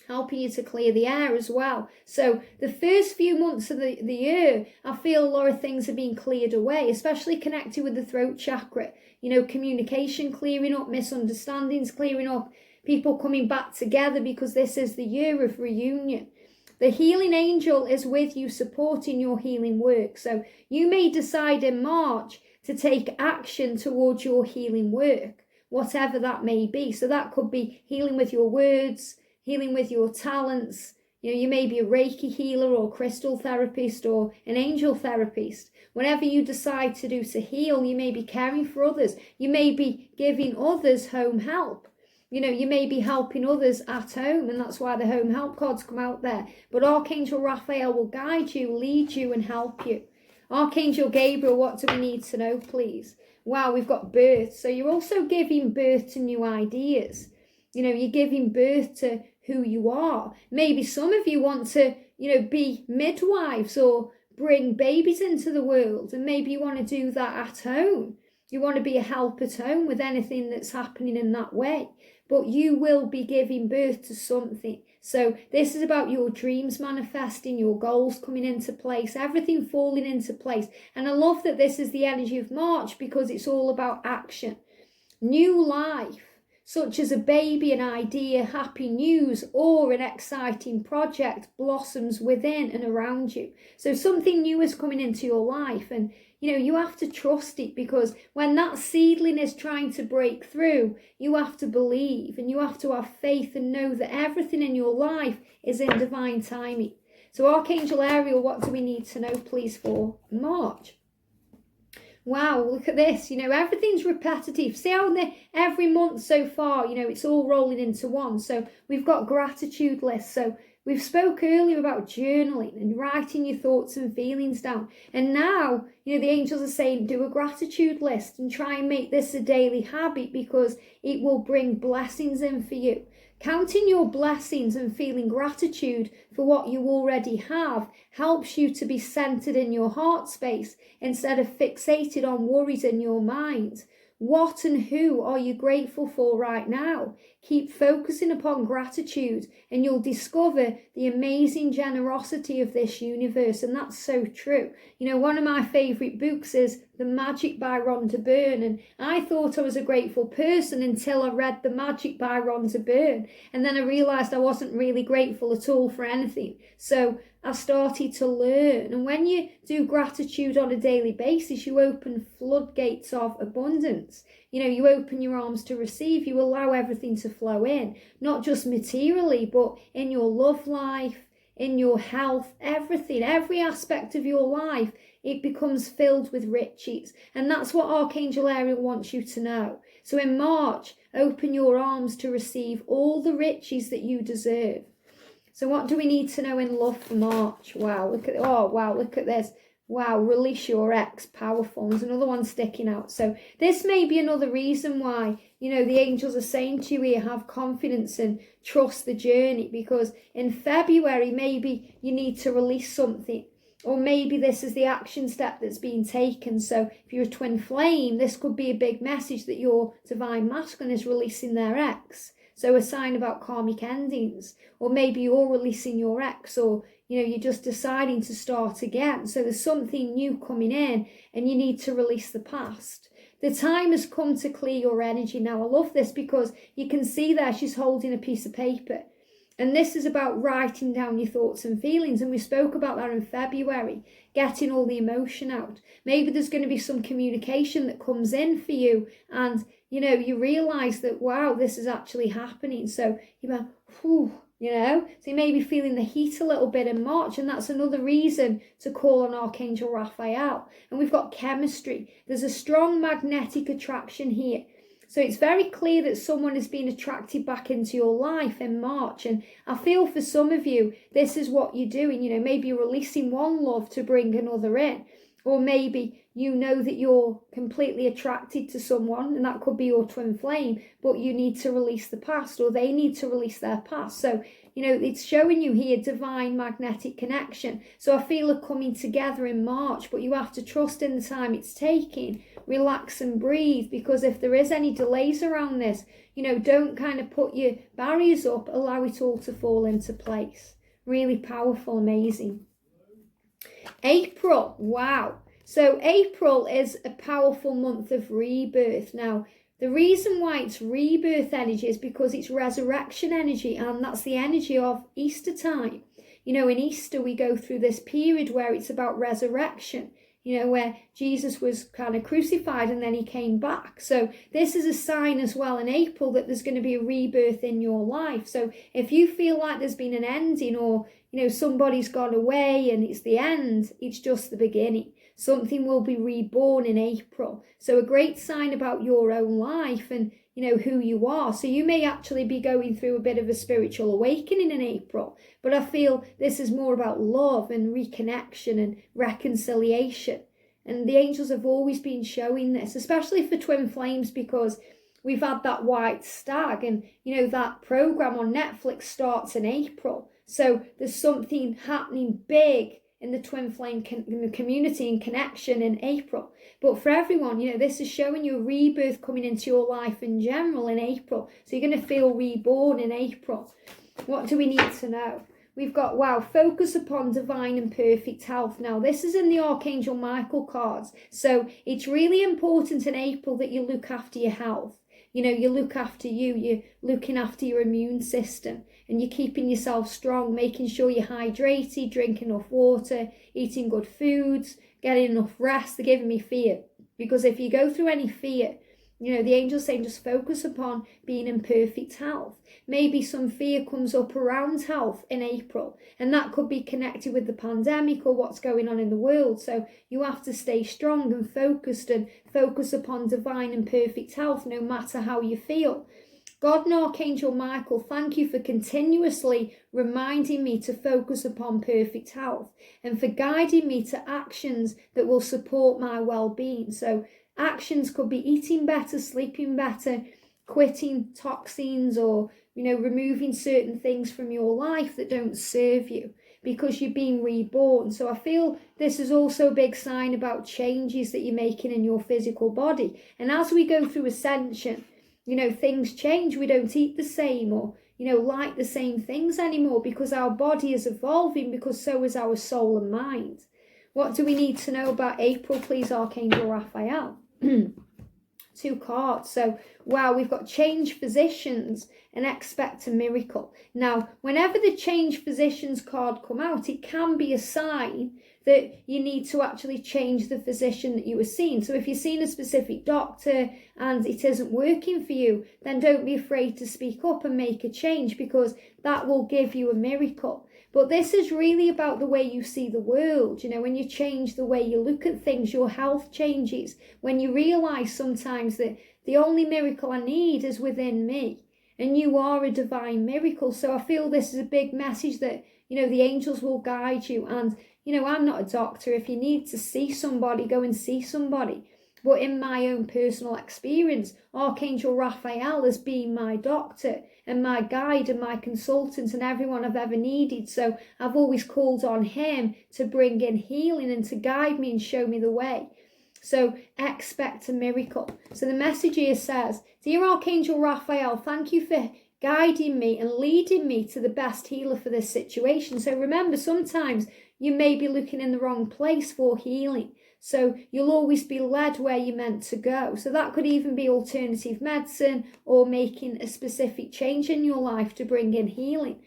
helping you to clear the air as well. So the first few months of the year, I feel a lot of things are being cleared away, especially connected with the throat chakra. You know, communication clearing up, misunderstandings clearing up, people coming back together, because this is the year of reunion. The healing angel is with you, supporting your healing work. So you may decide in March to take action towards your healing work, whatever that may be. So that could be healing with your words, healing with your talents. You know, you may be a Reiki healer or crystal therapist or an angel therapist. Whatever you decide to do to heal, you may be caring for others. You may be giving others home help. You know, you may be helping others at home, and that's why the home help cards come out there. But Archangel Raphael will guide you, lead you, and help you. Archangel Gabriel, what do we need to know, please? Wow, we've got birth. So you're also giving birth to new ideas. You know, you're giving birth to who you are. Maybe some of you want to, you know, be midwives or bring babies into the world, and maybe you want to do that at home. You want to be a help at home with anything that's happening in that way. But you will be giving birth to something. So this is about your dreams manifesting, your goals coming into place, everything falling into place. And I love that this is the energy of March because it's all about action. New life, such as a baby, an idea, happy news, or an exciting project blossoms within and around you. So something new is coming into your life, and you have to trust it, because when that seedling is trying to break through, you have to believe and you have to have faith and know that everything in your life is in divine timing. So Archangel Ariel, what do we need to know, please, for March? Wow, look at this. Everything's repetitive. See how every month so far, it's all rolling into one. So we've got gratitude lists. So we've spoke earlier about journaling and writing your thoughts and feelings down. And now, the angels are saying do a gratitude list and try and make this a daily habit, because it will bring blessings in for you. Counting your blessings and feeling gratitude for what you already have helps you to be centered in your heart space instead of fixated on worries in your mind. What and who are you grateful for right now? Keep focusing upon gratitude and you'll discover the amazing generosity of this universe. And that's so true. One of my favourite books is The Magic by Rhonda Byrne. And I thought I was a grateful person until I read The Magic by Rhonda Byrne. And then I realised I wasn't really grateful at all for anything. So I started to learn. And when you do gratitude on a daily basis, you open floodgates of abundance. You open your arms to receive. You allow everything to flow in, not just materially, but in your love life, in your health, everything, every aspect of your life, it becomes filled with riches. And that's what Archangel Ariel wants you to know. So in March, open your arms to receive all the riches that you deserve. So what do we need to know in love for March? Wow, look at this. Wow, release your ex, powerful. There's another one sticking out. So this may be another reason why, the angels are saying to you here, have confidence and trust the journey, because in February, maybe you need to release something, or maybe this is the action step that's being taken. So if you're a twin flame, this could be a big message that your divine masculine is releasing their ex. So a sign about karmic endings, or maybe you're releasing your ex, or you're just deciding to start again. So there's something new coming in and you need to release the past. The time has come to clear your energy. Now I love this because you can see there she's holding a piece of paper. And this is about writing down your thoughts and feelings. And we spoke about that in February, getting all the emotion out. Maybe there's going to be some communication that comes in for you and, you realise that, wow, this is actually happening. So you're like, whew, so you may be feeling the heat a little bit in March. And that's another reason to call on Archangel Raphael. And we've got chemistry. There's a strong magnetic attraction here. So it's very clear that someone is being attracted back into your life in March. And I feel for some of you, this is what you're doing. Maybe you're releasing one love to bring another in. Or maybe that you're completely attracted to someone, and that could be your twin flame, but you need to release the past, or they need to release their past. So, it's showing you here divine magnetic connection. So I feel it coming together in March, but you have to trust in the time it's taking. Relax and breathe, because if there is any delays around this, don't kind of put your barriers up, allow it all to fall into place. Really powerful, amazing. April, wow. So April is a powerful month of rebirth. Now, the reason why it's rebirth energy is because it's resurrection energy, and that's the energy of Easter time. In Easter, we go through this period where it's about resurrection, where Jesus was kind of crucified and then he came back. So this is a sign as well in April that there's going to be a rebirth in your life. So if you feel like there's been an ending, or somebody's gone away and it's the end, it's just the beginning. Something will be reborn in April. So a great sign about your own life and, who you are. So you may actually be going through a bit of a spiritual awakening in April. But I feel this is more about love and reconnection and reconciliation. And the angels have always been showing this, especially for twin flames, because we've had that white stag and, that program on Netflix starts in April. So there's something happening big in the twin flame community and connection in April. But for everyone, this is showing you a rebirth coming into your life in general in April. So you're going to feel reborn in April. What do we need to know? We've got, wow, focus upon divine and perfect health. Now, this is in the Archangel Michael cards. So it's really important in April that you look after your health. You look after you, you're looking after your immune system, and you're keeping yourself strong, making sure you're hydrated, drinking enough water, eating good foods, getting enough rest. They're giving me fear. Because if you go through any fear, the angel's saying just focus upon being in perfect health. Maybe some fear comes up around health in April, and that could be connected with the pandemic or what's going on in the world. So you have to stay strong and focus upon divine and perfect health no matter how you feel. God and Archangel Michael, thank you for continuously reminding me to focus upon perfect health and for guiding me to actions that will support my well-being. So actions could be eating better, sleeping better, quitting toxins, or, removing certain things from your life that don't serve you because you're being reborn. So I feel this is also a big sign about changes that you're making in your physical body. And as we go through ascension, things change. We don't eat the same or, like the same things anymore because our body is evolving, because so is our soul and mind. What do we need to know about April, please, Archangel Raphael? 2 cards. So, wow, we've got change physicians and expect a miracle. Now, whenever the change physicians card come out, it can be a sign that you need to actually change the physician that you were seeing. So if you're seeing a specific doctor and it isn't working for you, then don't be afraid to speak up and make a change, because that will give you a miracle. But this is really about the way you see the world. When you change the way you look at things, your health changes. When you realize sometimes that the only miracle I need is within me, and you are a divine miracle. So I feel this is a big message that, the angels will guide you. And, I'm not a doctor. If you need to see somebody, go and see somebody. But in my own personal experience, Archangel Raphael has been my doctor and my guide and my consultant and everyone I've ever needed. So I've always called on him to bring in healing and to guide me and show me the way. So expect a miracle. So the message here says, Dear Archangel Raphael, thank you for guiding me and leading me to the best healer for this situation. So remember, sometimes you may be looking in the wrong place for healing. So you'll always be led where you're meant to go. So that could even be alternative medicine or making a specific change in your life to bring in healing.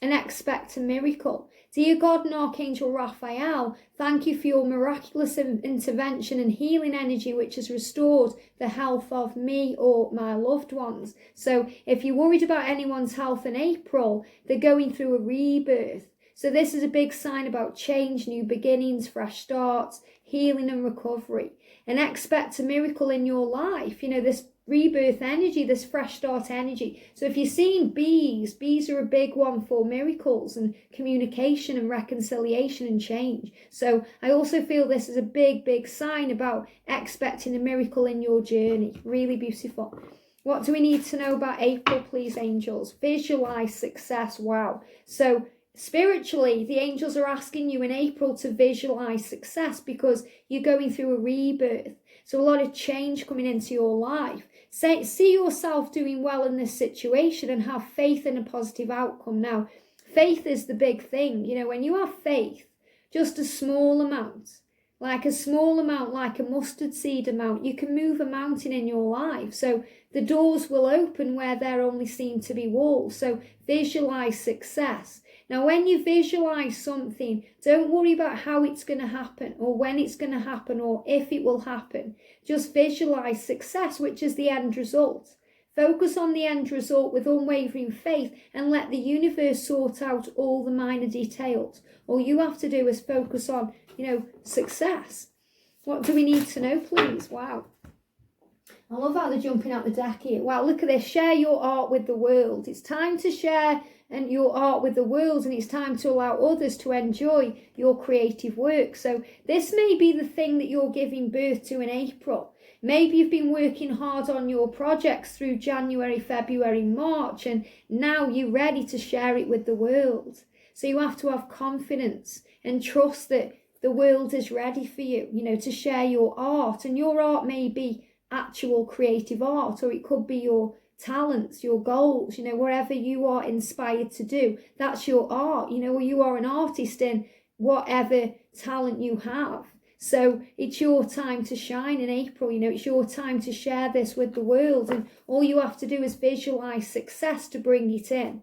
And expect a miracle. Dear God and Archangel Raphael, thank you for your miraculous intervention and healing energy which has restored the health of me or my loved ones. So if you're worried about anyone's health in April, they're going through a rebirth. So this is a big sign about change, new beginnings, fresh starts, healing and recovery. And expect a miracle in your life. This rebirth energy, this fresh start energy. So if you're seeing bees are a big one for miracles and communication and reconciliation and change. So I also feel this is a big, big sign about expecting a miracle in your journey. Really beautiful. What do we need to know about April, please, angels? Visualize success. Wow. So spiritually, the angels are asking you in April to visualize success because you're going through a rebirth. So a lot of change coming into your life. See yourself doing well in this situation and have faith in a positive outcome. Now, faith is the big thing. When you have faith, just a small amount, like a mustard seed amount, you can move a mountain in your life. So the doors will open where there only seem to be walls. So visualize success. Now, when you visualize something, don't worry about how it's going to happen or when it's going to happen or if it will happen. Just visualize success, which is the end result. Focus on the end result with unwavering faith and let the universe sort out all the minor details. All you have to do is focus on, success. What do we need to know, please? Wow. I love how they're jumping out the deck here. Wow, look at this. Share your art with the world. It's time to share your art with the world, and it's time to allow others to enjoy your creative work. So this may be the thing that you're giving birth to in April. Maybe you've been working hard on your projects through January, February, March, and now you're ready to share it with the world. So you have to have confidence and trust that the world is ready for you, you know, to share your art. And your art may be actual creative art, or it could be your talents, your goals, you know, whatever you are inspired to do, that's your art, you know, or you are an artist in whatever talent you have. So it's your time to shine in April, you know, it's your time to share this with the world, and all you have to do is visualize success to bring it in.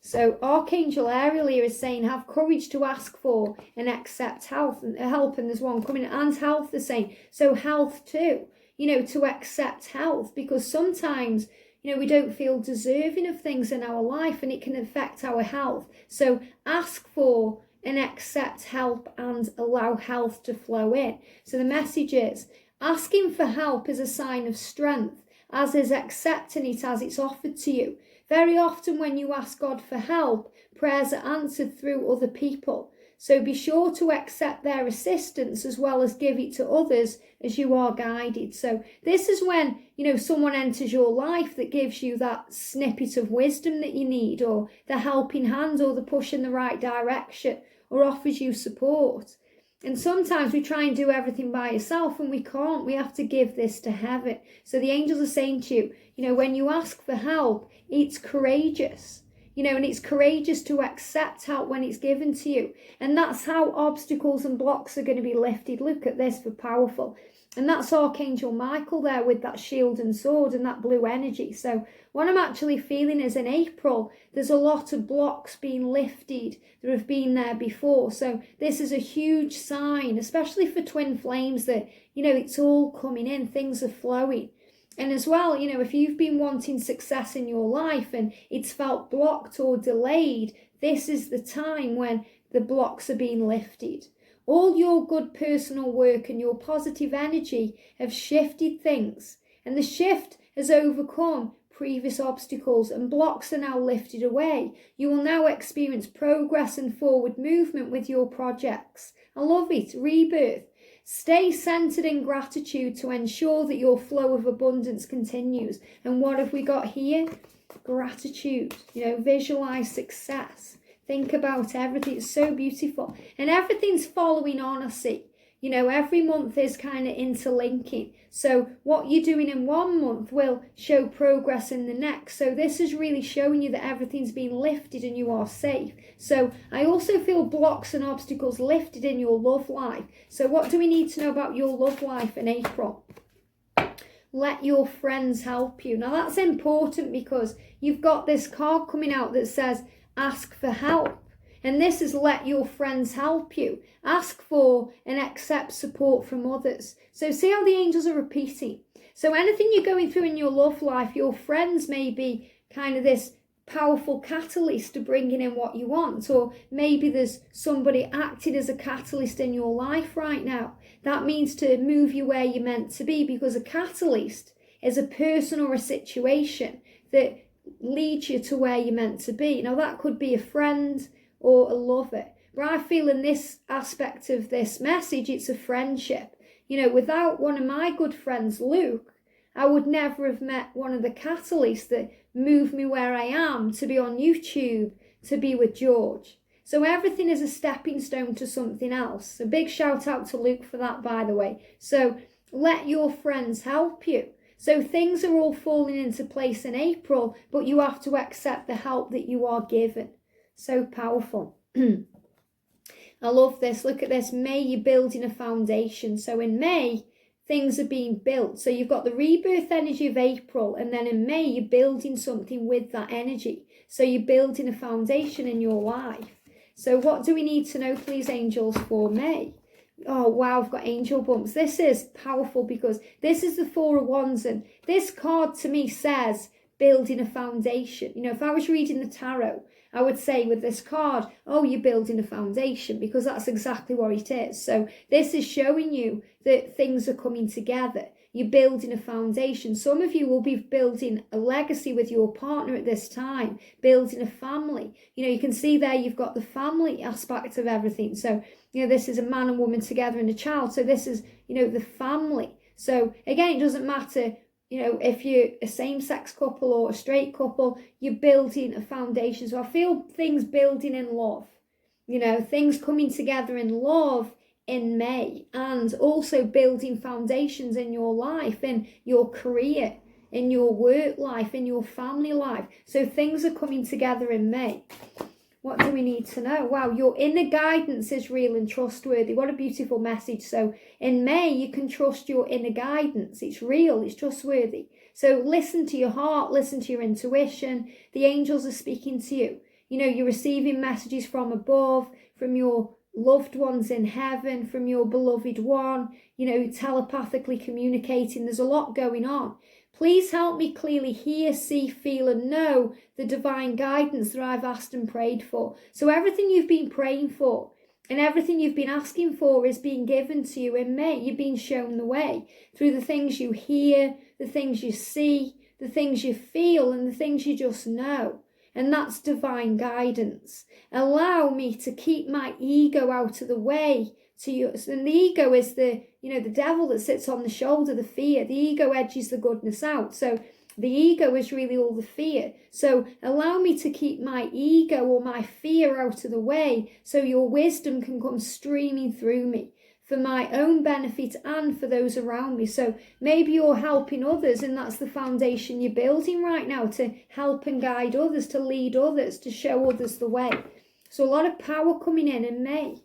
So Archangel Ariel here is saying, have courage to ask for and accept help, and there's one coming, and health the same. So health too, you know, to accept health, because sometimes, you know, we don't feel deserving of things in our life and it can affect our health. So ask for and accept help and allow health to flow in. So the message is, asking for help is a sign of strength, as is accepting it as it's offered to you. Very often when you ask God for help, prayers are answered through other people. So be sure to accept their assistance as well as give it to others as you are guided. So this is when, you know, someone enters your life that gives you that snippet of wisdom that you need, or the helping hand, or the push in the right direction, or offers you support. And sometimes we try and do everything by yourself, and we can't. We have to give this to heaven. So the angels are saying to you, you know, when you ask for help, it's courageous. You know, and it's courageous to accept help when it's given to you. And that's how obstacles and blocks are going to be lifted. Look at this for powerful. And that's Archangel Michael there with that shield and sword and that blue energy. So what I'm actually feeling is in April, there's a lot of blocks being lifted that have been there before. So this is a huge sign, especially for twin flames, that, you know, it's all coming in, things are flowing. And as well, you know, if you've been wanting success in your life and it's felt blocked or delayed, this is the time when the blocks are being lifted. All your good personal work and your positive energy have shifted things, and the shift has overcome previous obstacles, and blocks are now lifted away. You will now experience progress and forward movement with your projects. I love it. Rebirth. Stay centered in gratitude to ensure that your flow of abundance continues. And what have we got here? Gratitude. You know, visualize success. Think about everything. It's so beautiful. And everything's following on, I see. You know, every month is kind of interlinking. So what you're doing in one month will show progress in the next. So this is really showing you that everything's been lifted and you are safe. So I also feel blocks and obstacles lifted in your love life. So what do we need to know about your love life in April? Let your friends help you. Now that's important, because you've got this card coming out that says, ask for help. And this is let your friends help you. Ask for and accept support from others. So see how the angels are repeating. So anything you're going through in your love life, your friends may be kind of this powerful catalyst to bringing in what you want. Or maybe there's somebody acting as a catalyst in your life right now. That means to move you where you're meant to be, because a catalyst is a person or a situation that leads you to where you're meant to be. Now that could be a friend or a lover. But I feel in this aspect of this message, it's a friendship. You know, without one of my good friends, Luke, I would never have met one of the catalysts that moved me where I am, to be on YouTube, to be with George. So everything is a stepping stone to something else. A big shout out to Luke for that, by the way. So let your friends help you. So things are all falling into place in April, but you have to accept the help that you are given. So powerful. I love this. Look at this. May, you're building a foundation. So in May, things are being built. So you've got the rebirth energy of April, and then in May, you're building something with that energy. So you're building a foundation in your life. So what do we need to know, please, angels, for May? Oh, wow, I've got angel bumps. This is powerful, because this is the Four of Wands, and this card to me says building a foundation. You know, if I was reading the tarot, I would say with this card, oh, you're building a foundation, because that's exactly what it is. So this is showing you that things are coming together. You're building a foundation. Some of you will be building a legacy with your partner at this time, building a family. You know, you can see there you've got the family aspect of everything. So, you know, this is a man and woman together and a child. So this is, you know, the family. So again, it doesn't matter, if you're a same-sex couple or a straight couple, you're building a foundation. So I feel things building in love, things coming together in love in May, and also building foundations in your life, in your career, in your work life, in your family life. So things are coming together in May. What do we need to know? Wow, your inner guidance is real and trustworthy. What a beautiful message. So in May, you can trust your inner guidance. It's real, it's trustworthy. So listen to your heart, listen to your intuition. The angels are speaking to you. You're receiving messages from above, from your loved ones in heaven, from your beloved one, telepathically communicating. There's a lot going on. Please help me clearly hear, see, feel, and know the divine guidance that I've asked and prayed for. So everything you've been praying for and everything you've been asking for is being given to you in May. You're being shown the way through the things you hear, the things you see, the things you feel, and the things you just know. And that's divine guidance. Allow me to keep my ego out of the way to you. And the ego is the devil that sits on the shoulder, the fear. The ego edges the goodness out. So the ego is really all the fear. So allow me to keep my ego or my fear out of the way so your wisdom can come streaming through me for my own benefit and for those around me. So maybe you're helping others, and that's the foundation you're building right now, to help and guide others, to lead others, to show others the way. So a lot of power coming in May.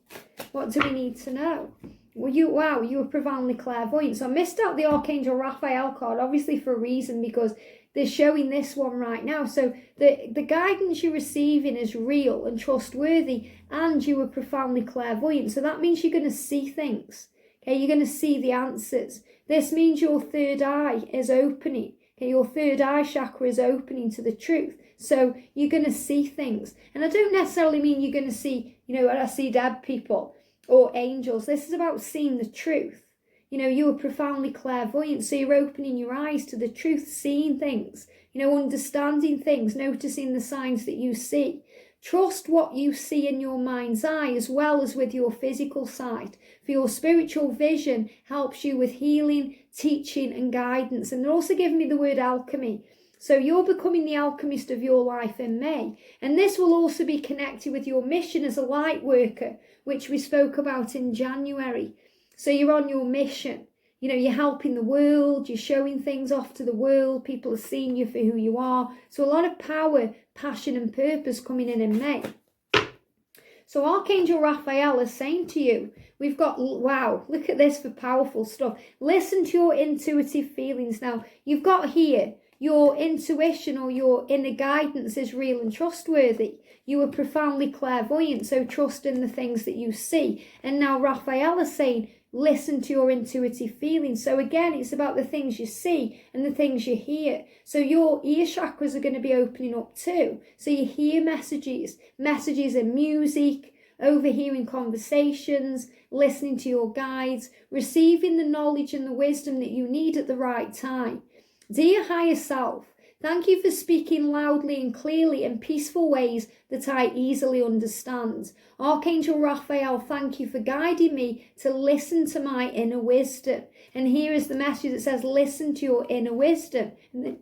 What do we need to know? Well, you were profoundly clairvoyant. So I missed out the Archangel Raphael card, obviously for a reason, because they're showing this one right now. So the guidance you're receiving is real and trustworthy, and you were profoundly clairvoyant. So that means you're going to see things. Okay, you're going to see the answers. This means your third eye is opening. Okay, your third eye chakra is opening to the truth. So you're going to see things. And I don't necessarily mean you're going to see, I see dead people or angels. This is about seeing the truth. You are profoundly clairvoyant, so you're opening your eyes to the truth, seeing things, understanding things, noticing the signs that you see. Trust what you see in your mind's eye as well as with your physical sight. For your spiritual vision helps you with healing, teaching, and guidance. And they're also giving me the word alchemy. So you're becoming the alchemist of your life in May. And this will also be connected with your mission as a light worker, which we spoke about in January. So you're on your mission. You're helping the world, you're showing things off to the world, people are seeing you for who you are. So a lot of power, passion, and purpose coming in May. So Archangel Raphael is saying to you, we've got, wow, look at this for powerful stuff. Listen to your intuitive feelings. Now, you've got here, your intuition or your inner guidance is real and trustworthy. You are profoundly clairvoyant, so trust in the things that you see. And now Raphael is saying, listen to your intuitive feelings. So again, it's about the things you see and the things you hear. So your ear chakras are going to be opening up too. So you hear messages in music, overhearing conversations, listening to your guides, receiving the knowledge and the wisdom that you need at the right time. Dear higher self, thank you for speaking loudly and clearly in peaceful ways that I easily understand. Archangel Raphael, thank you for guiding me to listen to my inner wisdom. And here is the message that says, listen to your inner wisdom. And then,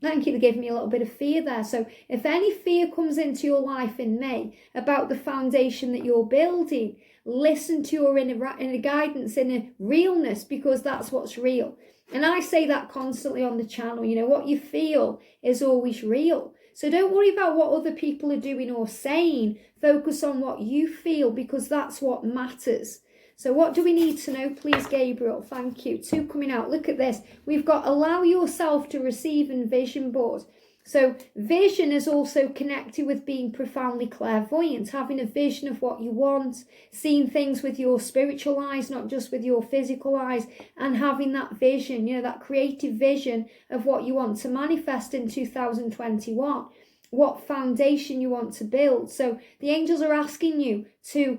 thank you for giving me a little bit of fear there. So if any fear comes into your life in May about the foundation that you're building, listen to your inner guidance, inner realness, because that's what's real. And I say that constantly on the channel, what you feel is always real. So don't worry about what other people are doing or saying. Focus on what you feel, because that's what matters. So what do we need to know, please, Gabriel? Thank you. 2 coming out. Look at this. We've got allow yourself to receive and vision board. So vision is also connected with being profoundly clairvoyant, having a vision of what you want, seeing things with your spiritual eyes, not just with your physical eyes, and having that vision, that creative vision of what you want to manifest in 2021, what foundation you want to build. So the angels are asking you to,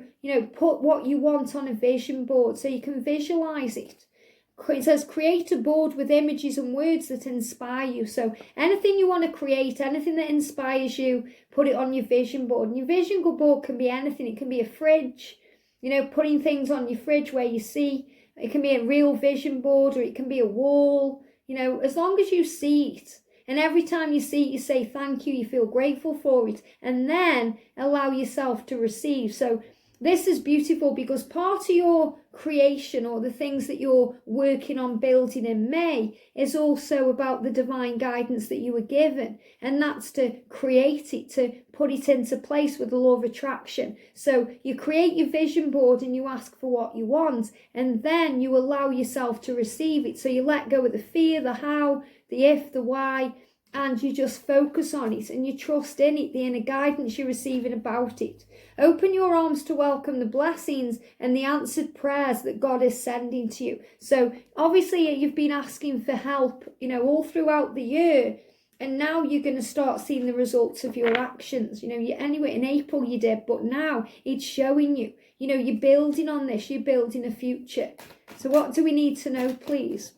put what you want on a vision board so you can visualize it. It says create a board with images and words that inspire you. So anything you want to create, anything that inspires you, put it on your vision board. And your vision board can be anything. It can be a fridge, putting things on your fridge where you see. It can be a real vision board, or it can be a wall, You know, as long as you see it, and every time you see it, you say thank you, you feel grateful for it, and then allow yourself to receive. So this is beautiful because part of your creation, or the things that you're working on building in May, is also about the divine guidance that you were given. And that's to create it, to put it into place with the law of attraction. So you create your vision board and you ask for what you want, and then you allow yourself to receive it. So you let go of the fear, the how, the if, the why, and you just focus on it and you trust in it, the inner guidance you're receiving about it. Open your arms to welcome the blessings and the answered prayers that God is sending to you. So obviously you've been asking for help, you know, all throughout the year, and now you're going to start seeing the results of your actions. You know, anyway, in April you did, but now it's showing you, you know, you're building on this, you're building a future. So what do we need to know, please?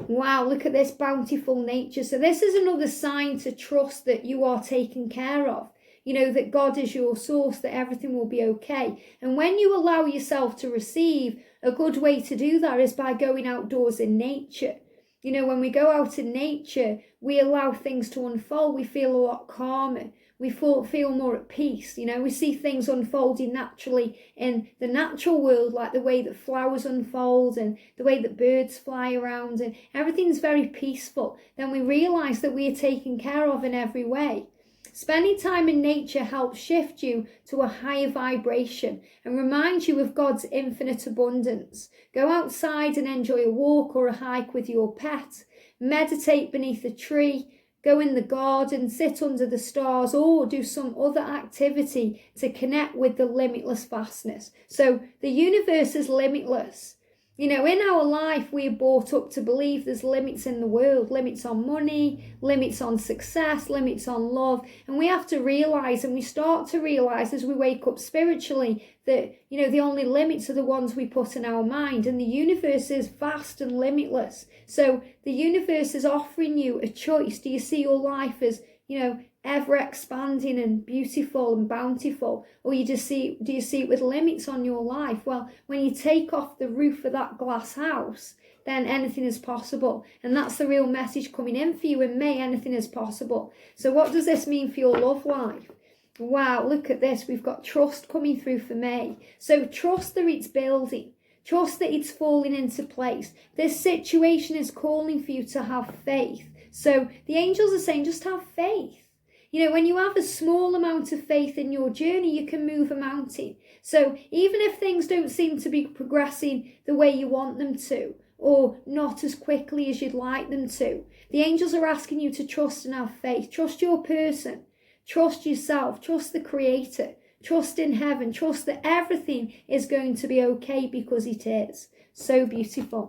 Wow, look at this bountiful nature. So this is another sign to trust that you are taken care of. You know, that God is your source, that everything will be okay. And when you allow yourself to receive, a good way to do that is by going outdoors in nature. You know, when we go out in nature, we allow things to unfold. We feel a lot calmer. We feel more at peace. You know, we see things unfolding naturally in the natural world, like the way that flowers unfold and the way that birds fly around, and everything's very peaceful. Then we realize that we are taken care of in every way. Spending time in nature helps shift you to a higher vibration and reminds you of God's infinite abundance. Go outside and enjoy a walk or a hike with your pet. Meditate beneath a tree. Go in the garden, sit under the stars, or do some other activity to connect with the limitless vastness. So the universe is limitless. You know, in our life, we are brought up to believe there's limits in the world, limits on money, limits on success, limits on love. And we have to realize, and we start to realize as we wake up spiritually, that, you know, the only limits are the ones we put in our mind. And the universe is vast and limitless. So the universe is offering you a choice. Do you see your life as, you know, ever expanding and beautiful and bountiful, or do you see it with limits on your life? Well, when you take off the roof of that glass house, then anything is possible. And that's the real message coming in for you in May. Anything is possible. So what does this mean for your love life? Wow, look at this. We've got trust coming through for May. So trust that it's building. Trust that it's falling into place. This situation is calling for you to have faith. So the angels are saying, just have faith. You know, when you have a small amount of faith in your journey, you can move a mountain. So even if things don't seem to be progressing the way you want them to, or not as quickly as you'd like them to, the angels are asking you to trust and have faith. Trust your person. Trust yourself. Trust the Creator. Trust in heaven. Trust that everything is going to be okay, because it is. So beautiful.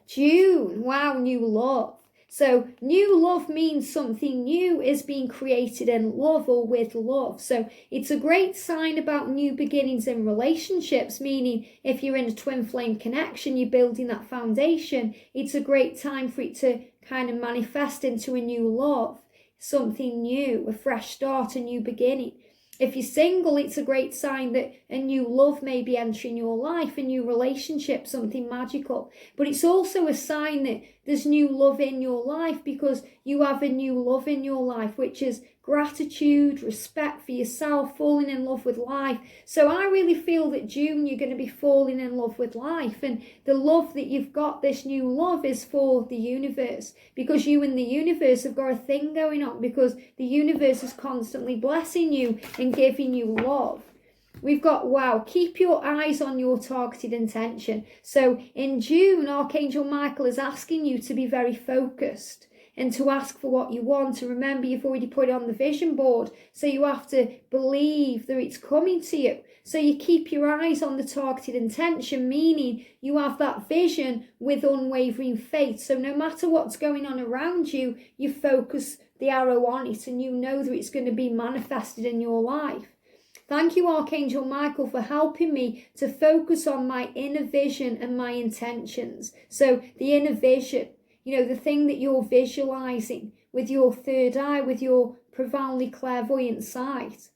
June. Wow, new love. So new love means something new is being created in love or with love. So it's a great sign about new beginnings in relationships, meaning if you're in a twin flame connection, you're building that foundation. It's a great time for it to kind of manifest into a new love, something new, a fresh start, a new beginning. If you're single, it's a great sign that a new love may be entering your life, a new relationship, something magical. But it's also a sign that there's new love in your life, because you have a new love in your life, which is gratitude, respect for yourself, falling in love with life. So I really feel that June, you're going to be falling in love with life. And the love that you've got, this new love, is for the universe, because you and the universe have got a thing going on, because the universe is constantly blessing you and giving you love. We've got, wow, keep your eyes on your targeted intention. So in June, Archangel Michael is asking you to be very focused and to ask for what you want. And remember, you've already put it on the vision board, so you have to believe that it's coming to you. So you keep your eyes on the targeted intention, meaning you have that vision with unwavering faith. So no matter what's going on around you, you focus the arrow on it, and you know that it's going to be manifested in your life. Thank you, Archangel Michael, for helping me to focus on my inner vision and my intentions. So the inner vision, you know, the thing that you're visualizing with your third eye, with your profoundly clairvoyant sight.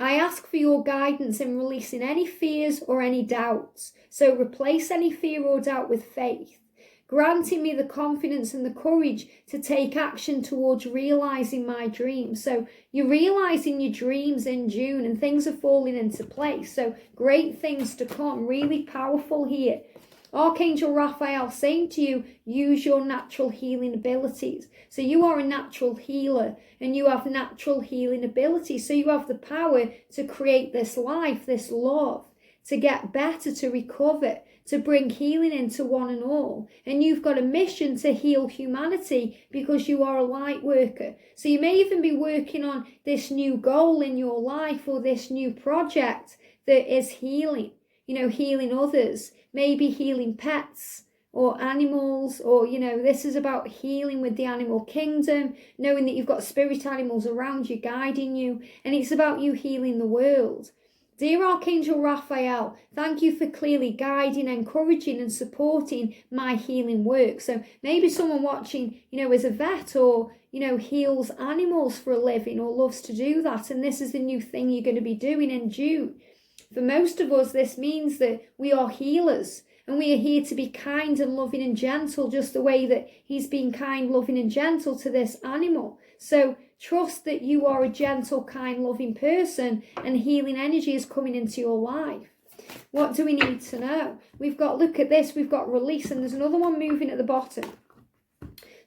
I ask for your guidance in releasing any fears or any doubts. So replace any fear or doubt with faith. granting me the confidence and the courage to take action towards realizing my dreams. So you're realizing your dreams in June and things are falling into place. So great things to come, really powerful here. Archangel Raphael saying to you, use your natural healing abilities. So you are a natural healer and you have natural healing abilities. So you have the power to create this life, this love, to get better, to recover, to bring healing into one and all. And you've got a mission to heal humanity because you are a light worker. So you may even be working on this new goal in your life or this new project that is healing, healing others, maybe healing pets or animals, or, this is about healing with the animal kingdom, knowing that you've got spirit animals around you guiding you, and it's about you healing the world. Dear Archangel Raphael, thank you for clearly guiding, encouraging and supporting my healing work. So maybe someone watching, is a vet or, heals animals for a living or loves to do that. And this is the new thing you're going to be doing in June. For most of us, this means that we are healers and we are here to be kind and loving and gentle, just the way that he's been kind, loving and gentle to this animal. So trust that you are a gentle, kind, loving person and healing energy is coming into your life. What do we need to know? We've got, look at this, we've got release, and there's another one moving at the bottom.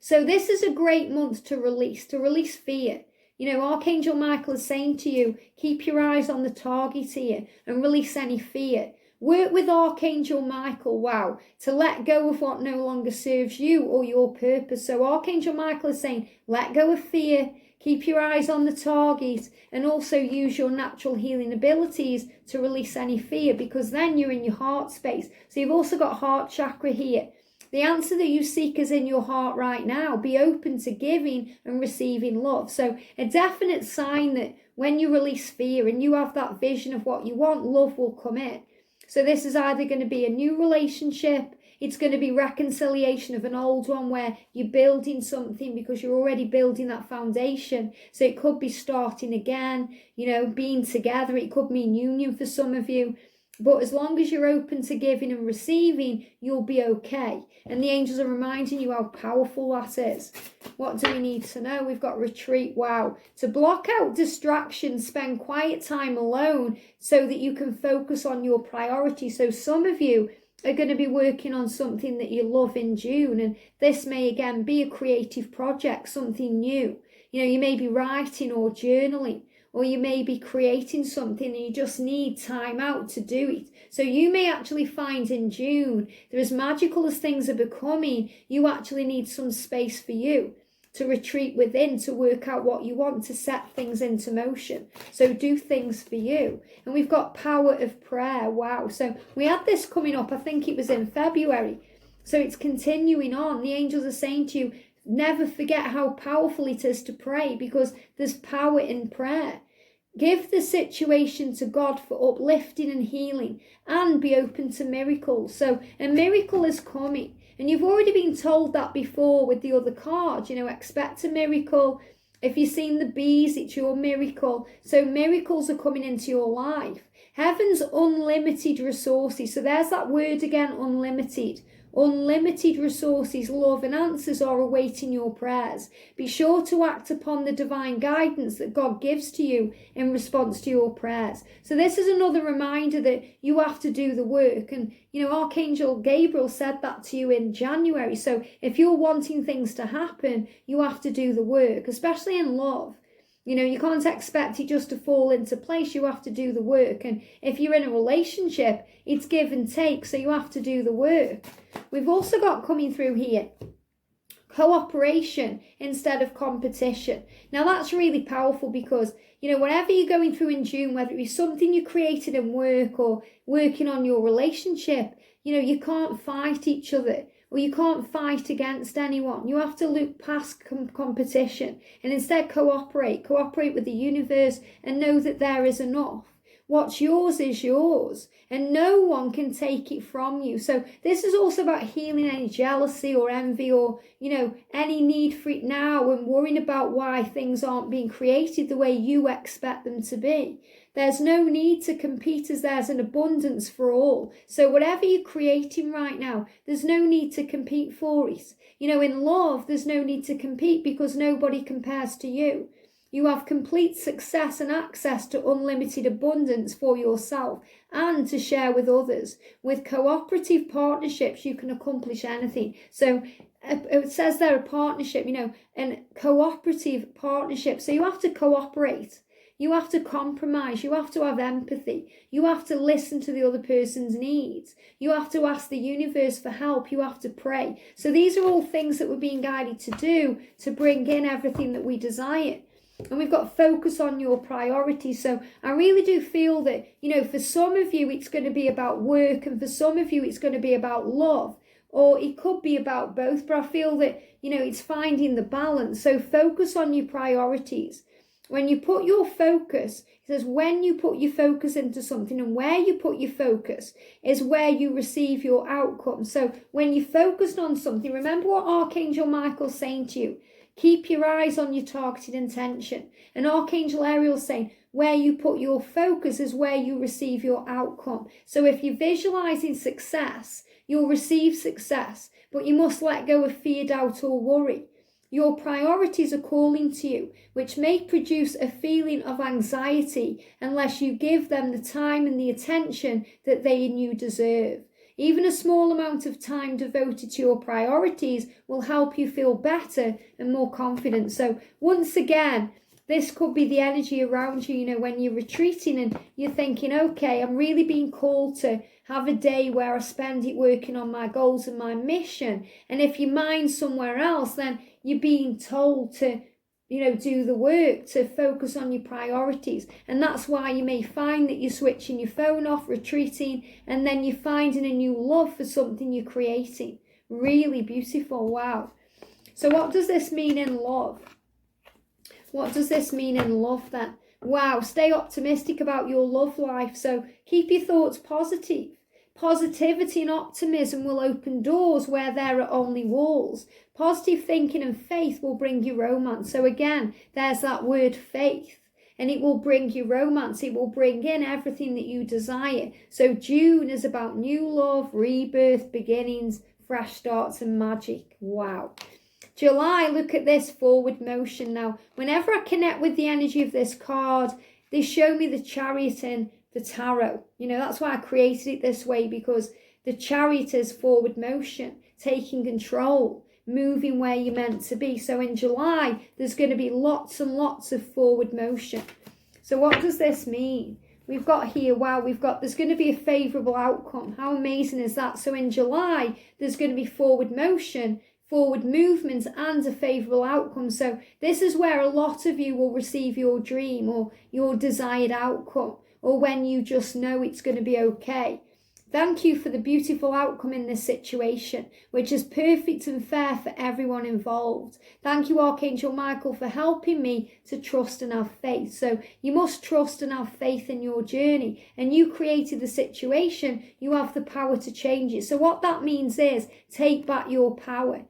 So this is a great month to release fear. Archangel Michael is saying to you, keep your eyes on the target here and release any fear. Work with Archangel Michael, to let go of what no longer serves you or your purpose. So Archangel Michael is saying, let go of fear, keep your eyes on the target, and also use your natural healing abilities to release any fear, because then you're in your heart space. So you've also got heart chakra here. The answer that you seek is in your heart right now. Be open to giving and receiving love. So a definite sign that when you release fear and you have that vision of what you want, love will come in. So this is either going to be a new relationship, it's going to be reconciliation of an old one where you're building something because you're already building that foundation. So it could be starting again, being together. It could mean union for some of you. But as long as you're open to giving and receiving, you'll be okay. And the angels are reminding you how powerful that is. What do we need to know? We've got retreat. To block out distractions, spend quiet time alone so that you can focus on your priority. So some of you are going to be working on something that you love in June. And this may again be a creative project, something new. You may be writing or journaling. Or you may be creating something and you just need time out to do it. So you may actually find in June, that as magical as things are becoming, you actually need some space for you to retreat within, to work out what you want, to set things into motion. So do things for you. And we've got power of prayer. So we had this coming up, I think it was in February. So it's continuing on. The angels are saying to you, never forget how powerful it is to pray, because there's power in prayer. Give the situation to God for uplifting and healing, and be open to miracles. So a miracle is coming. And you've already been told that before with the other card. Expect a miracle. If you've seen the bees, it's your miracle. So miracles are coming into your life. Heaven's unlimited resources. So there's that word again, unlimited. Unlimited resources, love and answers are awaiting your prayers. Be sure to act upon the divine guidance that God gives to you in response to your prayers. So this is another reminder that you have to do the work. And, Archangel Gabriel said that to you in January. So if you're wanting things to happen, you have to do the work, especially in love. You can't expect it just to fall into place. You have to do the work. And if you're in a relationship, it's give and take. So you have to do the work. We've also got coming through here, cooperation instead of competition. Now that's really powerful because, whatever you're going through in June, whether it be something you created in work or working on your relationship, you can't fight each other. Or you can't fight against anyone. You have to look past competition and instead cooperate with the universe and know that there is enough. What's yours is yours, and no one can take it from you. So this is also about healing any jealousy or envy or, any need for it now, and worrying about why things aren't being created the way you expect them to be. There's no need to compete, as there's an abundance for all. So whatever you're creating right now, there's no need to compete for it. In love, there's no need to compete because nobody compares to you. You have complete success and access to unlimited abundance for yourself and to share with others. With cooperative partnerships, you can accomplish anything. So it says there a partnership, and cooperative partnership. So you have to cooperate. You have to compromise. You have to have empathy. You have to listen to the other person's needs. You have to ask the universe for help. You have to pray. So these are all things that we're being guided to do to bring in everything that we desire. And we've got to focus on your priorities. So I really do feel that, for some of you, it's going to be about work, and for some of you, it's going to be about love, or it could be about both. But I feel that, it's finding the balance. So focus on your priorities. When you put your focus, it says when you put your focus into something, and where you put your focus is where you receive your outcome. So when you're focused on something, remember what Archangel Michael's saying to you. Keep your eyes on your targeted intention. And Archangel Ariel's saying, where you put your focus is where you receive your outcome. So if you're visualizing success, you'll receive success, but you must let go of fear, doubt, or worry. Your priorities are calling to you, which may produce a feeling of anxiety unless you give them the time and the attention that they and you deserve. Even a small amount of time devoted to your priorities will help you feel better and more confident. So once again, this could be the energy around you, when you're retreating and you're thinking, okay, I'm really being called to have a day where I spend it working on my goals and my mission. And if your mind's somewhere else, then you're being told to, do the work, to focus on your priorities. And that's why you may find that you're switching your phone off, retreating, and then you're finding a new love for something you're creating. Really beautiful. Wow. So what does this mean in love? What does this mean in love then? Wow, stay optimistic about your love life. So keep your thoughts positive. Positivity and optimism will open doors where there are only walls. Positive thinking and faith will bring you romance. So again, there's that word faith. And it will bring you romance. It will bring in everything that you desire. So June is about new love, rebirth, beginnings, fresh starts and magic. Wow. July, look at this forward motion. Now, whenever I connect with the energy of this card, they show me the Chariot in the tarot. That's why I created it this way, because the Chariot is forward motion, taking control, moving where you're meant to be. So in July, there's going to be lots and lots of forward motion. So what does this mean? We've got here, there's going to be a favourable outcome. How amazing is that? So in July, there's going to be forward motion, forward movement, and a favourable outcome. So this is where a lot of you will receive your dream or your desired outcome, or when you just know it's going to be okay. Thank you for the beautiful outcome in this situation, which is perfect and fair for everyone involved. Thank you, Archangel Michael, for helping me to trust and have faith. So you must trust and have faith in your journey, and you created the situation. You have the power to change it. So what that means is take back your power.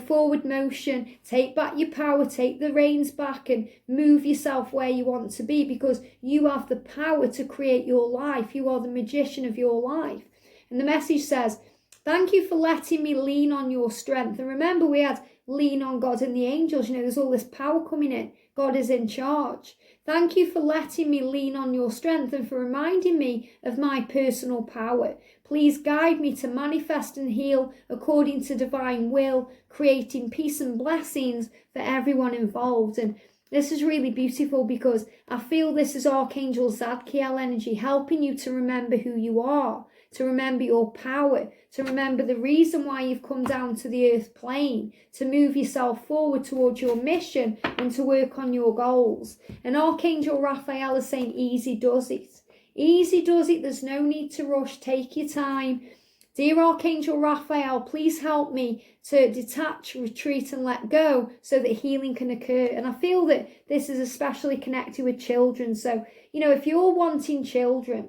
Forward motion, take back your power, take the reins back and move yourself where you want to be, because you have the power to create your life. You are the magician of your life. And the message says, thank you for letting me lean on your strength. And remember, we had lean on God and the angels. There's all this power coming in. God is in charge. Thank you for letting me lean on your strength and for reminding me of my personal power. Please guide me to manifest and heal according to divine will, creating peace and blessings for everyone involved. And this is really beautiful, because I feel this is Archangel Zadkiel energy, helping you to remember who you are, to remember your power, to remember the reason why you've come down to the earth plane, to move yourself forward towards your mission and to work on your goals. And Archangel Raphael is saying, easy does it. Easy does it. There's no need to rush. Take your time. Dear Archangel Raphael, please help me to detach, retreat and let go so that healing can occur. And I feel that this is especially connected with children. So, if you're wanting children,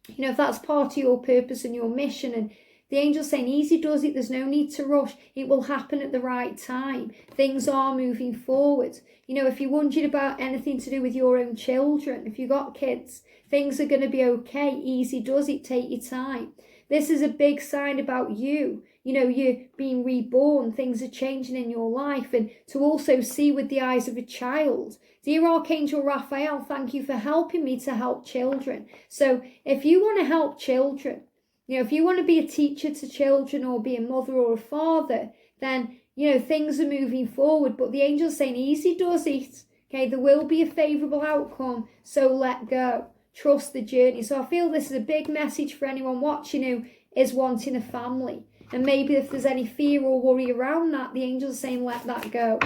if that's part of your purpose and your mission, and the angel's saying, easy does it, there's no need to rush. It will happen at the right time. Things are moving forward. If you're wondering about anything to do with your own children, if you've got kids, things are going to be okay. Easy does it, take your time. This is a big sign about you. You're being reborn. Things are changing in your life. And to also see with the eyes of a child. Dear Archangel Raphael, thank you for helping me to help children. So if you want to help children, if you want to be a teacher to children or be a mother or a father, then, things are moving forward. But the angel's saying, easy does it. Okay, there will be a favourable outcome. So let go. Trust the journey. So I feel this is a big message for anyone watching who is wanting a family. And maybe if there's any fear or worry around that, the angel's saying, let that go.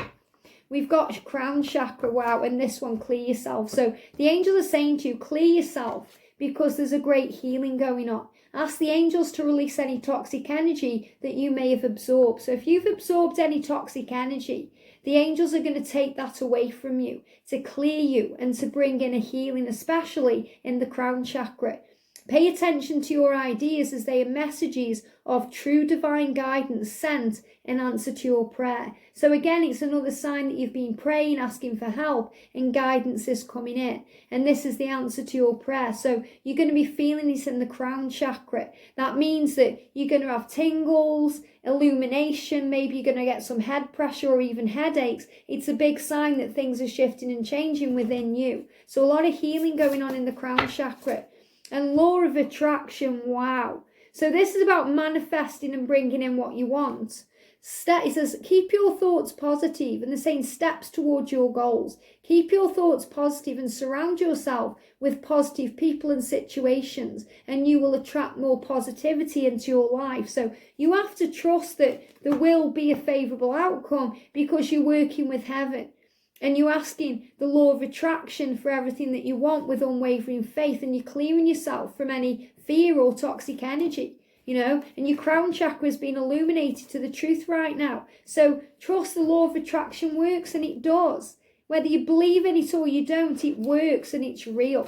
We've got crown chakra, wow, and this one, clear yourself. So the angels are saying to you, clear yourself because there's a great healing going on. Ask the angels to release any toxic energy that you may have absorbed. So if you've absorbed any toxic energy, the angels are going to take that away from you, to clear you and to bring in a healing, especially in the crown chakra. Pay attention to your ideas as they are messages of true divine guidance sent in answer to your prayer. So again, it's another sign that you've been praying, asking for help, and guidance is coming in. And this is the answer to your prayer. So you're going to be feeling this in the crown chakra. That means that you're going to have tingles, illumination, maybe you're going to get some head pressure or even headaches. It's a big sign that things are shifting and changing within you. So a lot of healing going on in the crown chakra. And law of attraction, wow. So this is about manifesting and bringing in what you want. It says, keep your thoughts positive, and they're saying steps towards your goals. Keep your thoughts positive and surround yourself with positive people and situations, and you will attract more positivity into your life. So you have to trust that there will be a favourable outcome because you're working with heaven. And you're asking the law of attraction for everything that you want with unwavering faith, and you're clearing yourself from any fear or toxic energy, and your crown chakra has been illuminated to the truth right now. So trust the law of attraction works, and it does. Whether you believe in it or you don't, it works and it's real.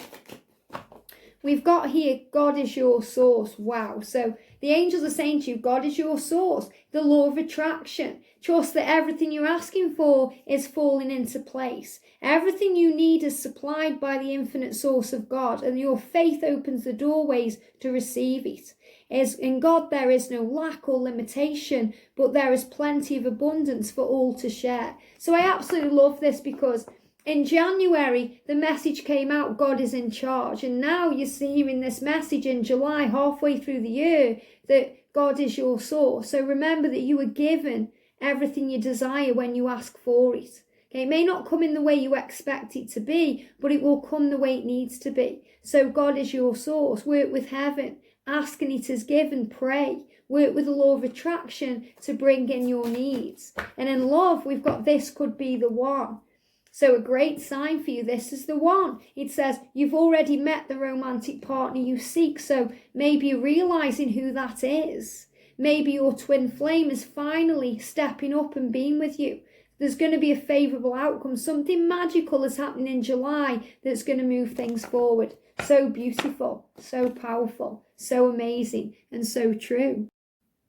We've got here, God is your source. Wow. So the angels are saying to you, God is your source. The law of attraction. Trust that everything you're asking for is falling into place. Everything you need is supplied by the infinite source of God, and your faith opens the doorways to receive it. In God there is no lack or limitation, but there is plenty of abundance for all to share. So I absolutely love this because in January, the message came out, God is in charge. And now you're hearing this message in July, halfway through the year, that God is your source. So remember that you were given everything you desire when you ask for it. Okay, it may not come in the way you expect it to be, but it will come the way it needs to be. So God is your source. Work with heaven. Ask and it is given. Pray. Work with the law of attraction to bring in your needs. And in love, we've got this could be the one. So a great sign for you, this is the one. It says you've already met the romantic partner you seek. So maybe you're realising who that is. Maybe your twin flame is finally stepping up and being with you. There's going to be a favourable outcome. Something magical is happening in July that's going to move things forward. So beautiful, so powerful, so amazing, and so true.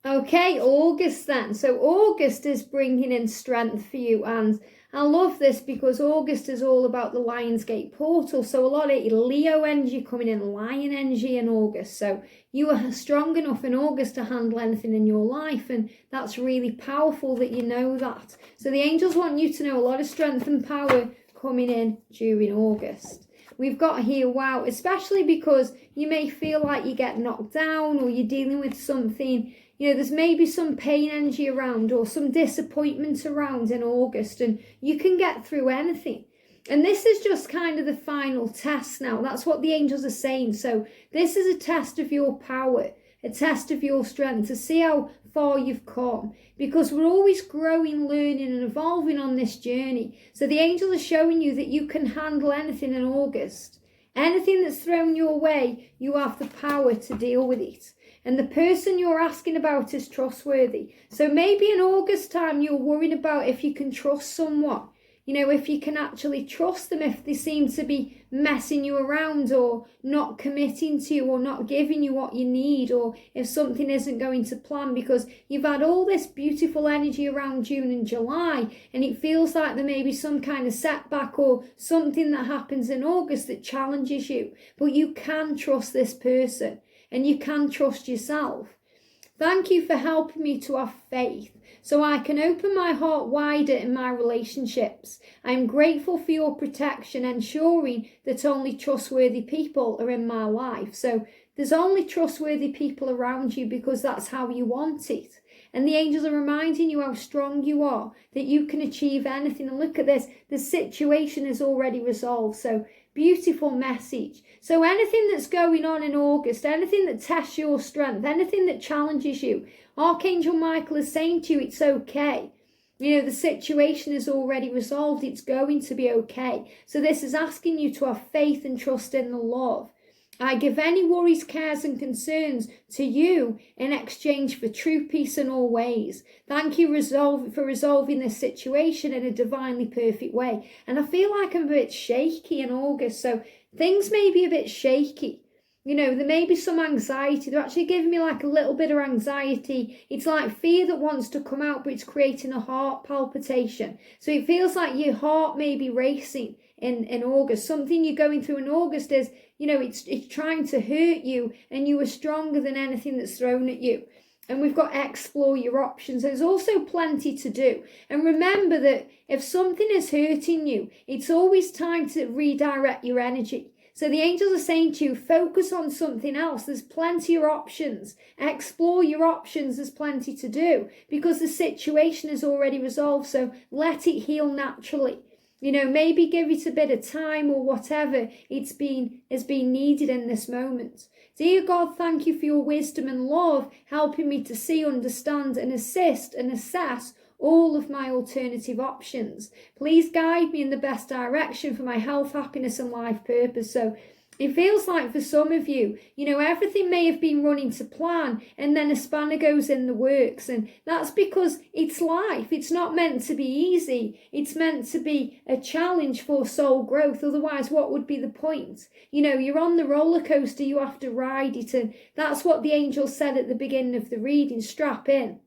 Okay, August then. So August is bringing in strength for you, and I love this because August is all about the Lionsgate portal. So a lot of Leo energy coming in, Lion energy in August. So you are strong enough in August to handle anything in your life, and that's really powerful that you know that. So the angels want you to know a lot of strength and power coming in during August. We've got here, wow, especially because you may feel like you get knocked down or you're dealing with something. There's maybe some pain energy around or some disappointment around in August, and you can get through anything. And this is just kind of the final test now. That's what the angels are saying. So this is a test of your power, a test of your strength to see how far you've come, because we're always growing, learning and evolving on this journey. So the angels are showing you that you can handle anything in August. Anything that's thrown your way, you have the power to deal with it. And the person you're asking about is trustworthy. So maybe in August time, you're worrying about if you can trust someone. You know, if you can actually trust them, if they seem to be messing you around or not committing to you or not giving you what you need, or if something isn't going to plan, because you've had all this beautiful energy around June and July, and it feels like there may be some kind of setback or something that happens in August that challenges you. But you can trust this person and you can trust yourself. Thank you for helping me to have faith so I can open my heart wider in my relationships. I am grateful for your protection, ensuring that only trustworthy people are in my life. So there's only trustworthy people around you because that's how you want it. And the angels are reminding you how strong you are, that you can achieve anything. And look at this, the situation is already resolved. So beautiful message. So anything that's going on in August, anything that tests your strength, anything that challenges you, Archangel Michael is saying to you, it's okay. You know, the situation is already resolved. It's going to be okay. So this is asking you to have faith and trust in the love. I give any worries, cares and concerns to you in exchange for true peace in all ways. Thank you for resolving this situation in a divinely perfect way. And I feel like I'm a bit shaky in August, so things may be a bit shaky. You know, there may be some anxiety. They're actually giving me like a little bit of anxiety. It's like fear that wants to come out, but it's creating a heart palpitation. So it feels like your heart may be racing in August. Something you're going through in August is, you know, it's trying to hurt you, and you are stronger than anything that's thrown at you. And we've got to explore your options. There's also plenty to do. And remember that if something is hurting you, it's always time to redirect your energy. So the angels are saying to you, focus on something else. There's plenty of options. Explore your options. There's plenty to do because the situation is already resolved. So let it heal naturally. You know, maybe give it a bit of time or whatever is being needed in this moment. Dear God, thank you for your wisdom and love, helping me to see, understand and assist and assess all of my alternative options. Please guide me in the best direction for my health, happiness and life purpose. So it feels like for some of you, you know, everything may have been running to plan and then a spanner goes in the works. And that's because it's life. It's not meant to be easy. It's meant to be a challenge for soul growth. Otherwise, what would be the point? You know, you're on the roller coaster, you have to ride it. And that's what the angel said at the beginning of the reading, strap in.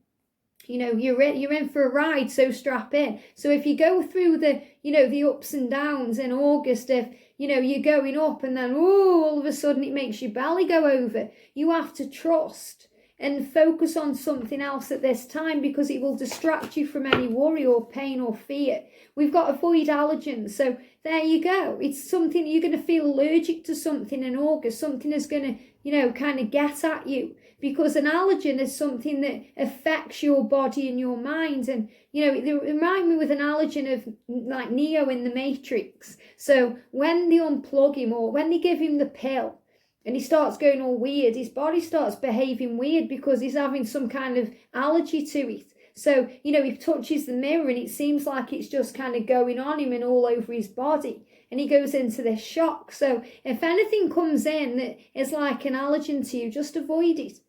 You know, you're in for a ride, so strap in. So if you go through the, you know, the ups and downs in August, if, you know, you're going up and then, all of a sudden it makes your belly go over, you have to trust and focus on something else at this time because it will distract you from any worry or pain or fear. We've got avoid allergens. So there you go. It's something you're going to feel allergic to something in August. Something is going to, you know, kind of get at you. Because an allergen is something that affects your body and your mind. And, you know, it reminds me with an allergen of like Neo in the Matrix. So when they unplug him or when they give him the pill and he starts going all weird, his body starts behaving weird because he's having some kind of allergy to it. So, you know, he touches the mirror and it seems like it's just kind of going on him and all over his body. And he goes into this shock. So if anything comes in that is like an allergen to you, just avoid it.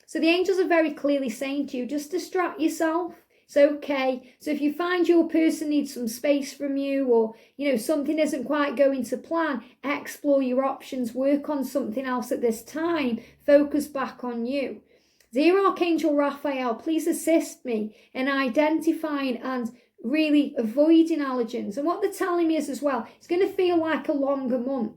So the angels are very clearly saying to you, just distract yourself. It's okay. So if you find your person needs some space from you or, you know, something isn't quite going to plan, explore your options, work on something else at this time, focus back on you. Dear Archangel Raphael, please assist me in identifying and really avoiding allergens. And what they're telling me is as well, it's going to feel like a longer month,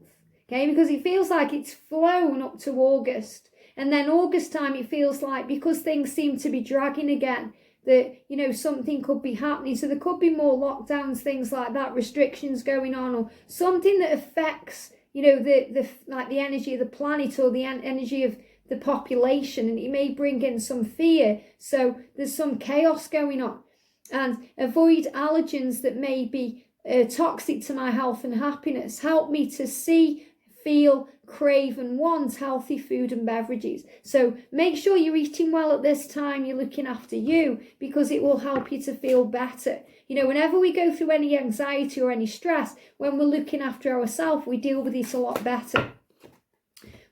okay, because it feels like it's flown up to August. And then August time, it feels like because things seem to be dragging again, that, you know, something could be happening. So there could be more lockdowns, things like that, restrictions going on, or something that affects, you know, the energy of the planet or the energy of the population. And it may bring in some fear. So there's some chaos going on. And avoid allergens that may be toxic to my health and happiness. Help me to see, feel, crave and want healthy food and beverages. So make sure you're eating well at this time, you're looking after you, because it will help you to feel better. You know, whenever we go through any anxiety or any stress, when we're looking after ourselves, we deal with it a lot better.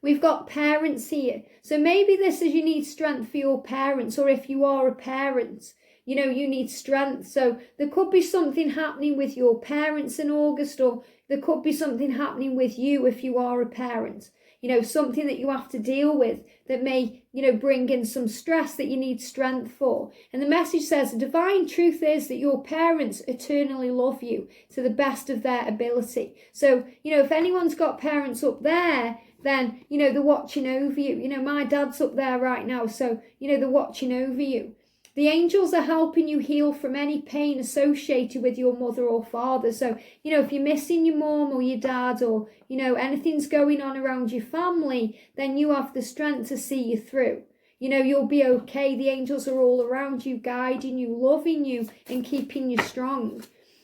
We've got parents here. So maybe this is you need strength for your parents, or if you are a parent, you know, you need strength. So there could be something happening with your parents in August, or there could be something happening with you if you are a parent. You know, something that you have to deal with that may, you know, bring in some stress that you need strength for. And the message says the divine truth is that your parents eternally love you to the best of their ability. So, you know, if anyone's got parents up there, then, you know, they're watching over you. You know, my dad's up there right now, so, you know, they're watching over you. The angels are helping you heal from any pain associated with your mother or father. So, you know, if you're missing your mom or your dad, or, you know, anything's going on around your family, then you have the strength to see you through. You know, you'll be okay. The angels are all around you, guiding you, loving you, and keeping you strong.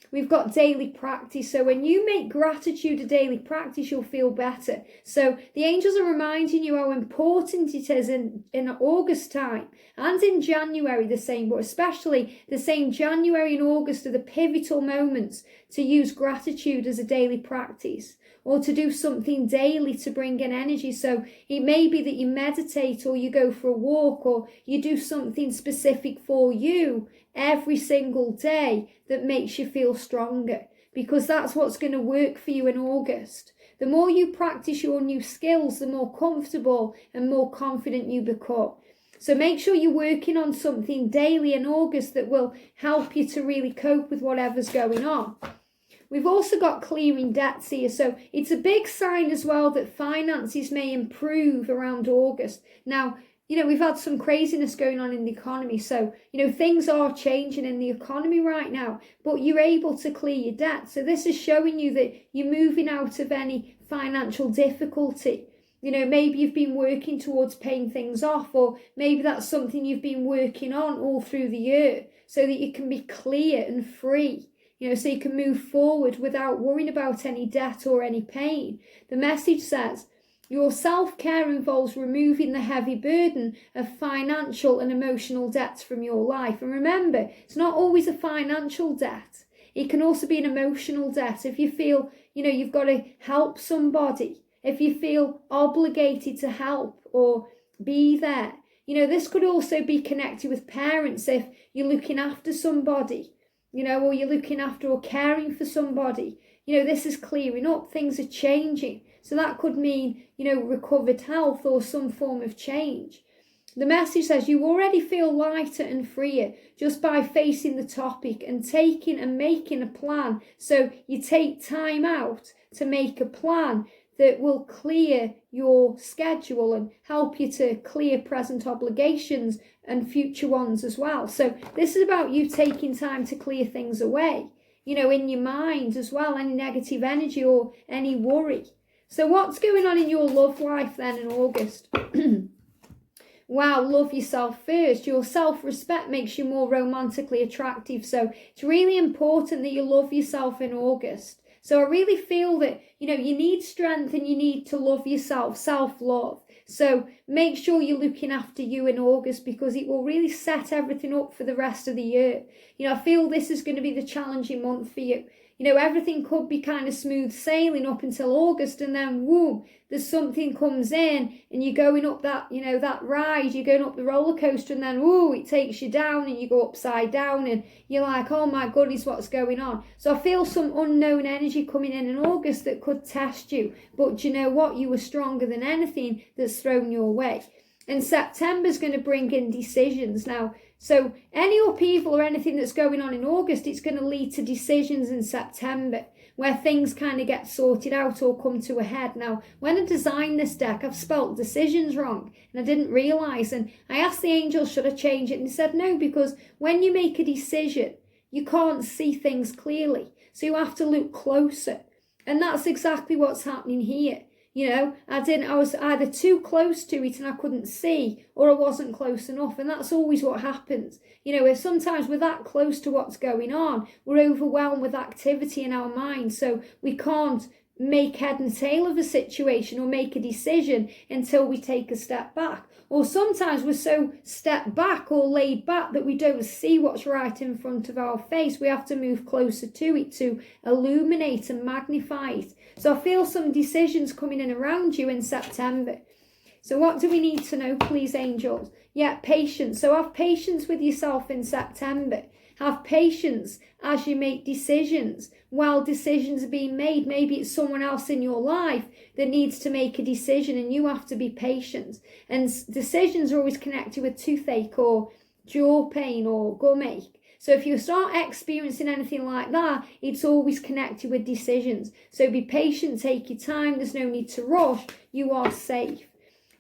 We've got daily practice. So when you make gratitude a daily practice, you'll feel better. So the angels are reminding you how important it is in August time and in January the same, but especially the same January and August are the pivotal moments to use gratitude as a daily practice, or to do something daily to bring in energy. So it may be that you meditate, or you go for a walk, or you do something specific for you every single day that makes you feel stronger, because that's what's going to work for you in August. The more you practice your new skills, the more comfortable and more confident you become. So make sure you're working on something daily in August that will help you to really cope with whatever's going on. We've also got clearing debts here. So it's a big sign as well that finances may improve around August. Now, you know, we've had some craziness going on in the economy. So, you know, things are changing in the economy right now, but you're able to clear your debt. So this is showing you that you're moving out of any financial difficulty. You know, maybe you've been working towards paying things off, or maybe that's something you've been working on all through the year so that you can be clear and free. You know, so you can move forward without worrying about any debt or any pain. The message says, your self-care involves removing the heavy burden of financial and emotional debts from your life. And remember, it's not always a financial debt. It can also be an emotional debt. If you feel, you know, you've got to help somebody, if you feel obligated to help or be there. You know, this could also be connected with parents if you're looking after somebody, you know, or you're looking after or caring for somebody. You know, this is clearing up, things are changing. So that could mean, you know, recovered health or some form of change. The message says you already feel lighter and freer just by facing the topic and taking and making a plan. So you take time out to make a plan that will clear your schedule and help you to clear present obligations and future ones as well. So this is about you taking time to clear things away, you know, in your mind as well, any negative energy or any worry. So what's going on in your love life then in August? Wow, love yourself first. Your self-respect makes you more romantically attractive. So it's really important that you love yourself in August. So I really feel that, you know, you need strength and you need to love yourself, self-love. So make sure you're looking after you in August, because it will really set everything up for the rest of the year. You know, I feel this is going to be the challenging month for you. You know, everything could be kind of smooth sailing up until August, and then whoom, there's something comes in and you're going up that, you know, that ride, you're going up the roller coaster, and then whoo, it takes you down and you go upside down and you're like, oh my goodness, what's going on? So I feel some unknown energy coming in August that could test you. But do you know what? You were stronger than anything that's thrown your way. And September's going to bring in decisions now. So any upheaval or anything that's going on in August, it's going to lead to decisions in September, where things kind of get sorted out or come to a head. Now, when I designed this deck, I've spelt decisions wrong, and I didn't realise. And I asked the angels, should I change it? And they said no, because when you make a decision, you can't see things clearly. So you have to look closer. And that's exactly what's happening here. You know, I was either too close to it and I couldn't see, or I wasn't close enough. And that's always what happens. You know, if sometimes we're that close to what's going on, we're overwhelmed with activity in our mind. So we can't make head and tail of a situation or make a decision until we take a step back. Or sometimes we're so stepped back or laid back that we don't see what's right in front of our face. We have to move closer to it to illuminate and magnify it. So I feel some decisions coming in around you in September. So what do we need to know, please, angels? Yeah, patience. So have patience with yourself in September. Have patience as you make decisions. While decisions are being made, maybe it's someone else in your life that needs to make a decision and you have to be patient. And decisions are always connected with toothache or jaw pain or gum ache. So if you start experiencing anything like that, it's always connected with decisions. So be patient, take your time, there's no need to rush, you are safe.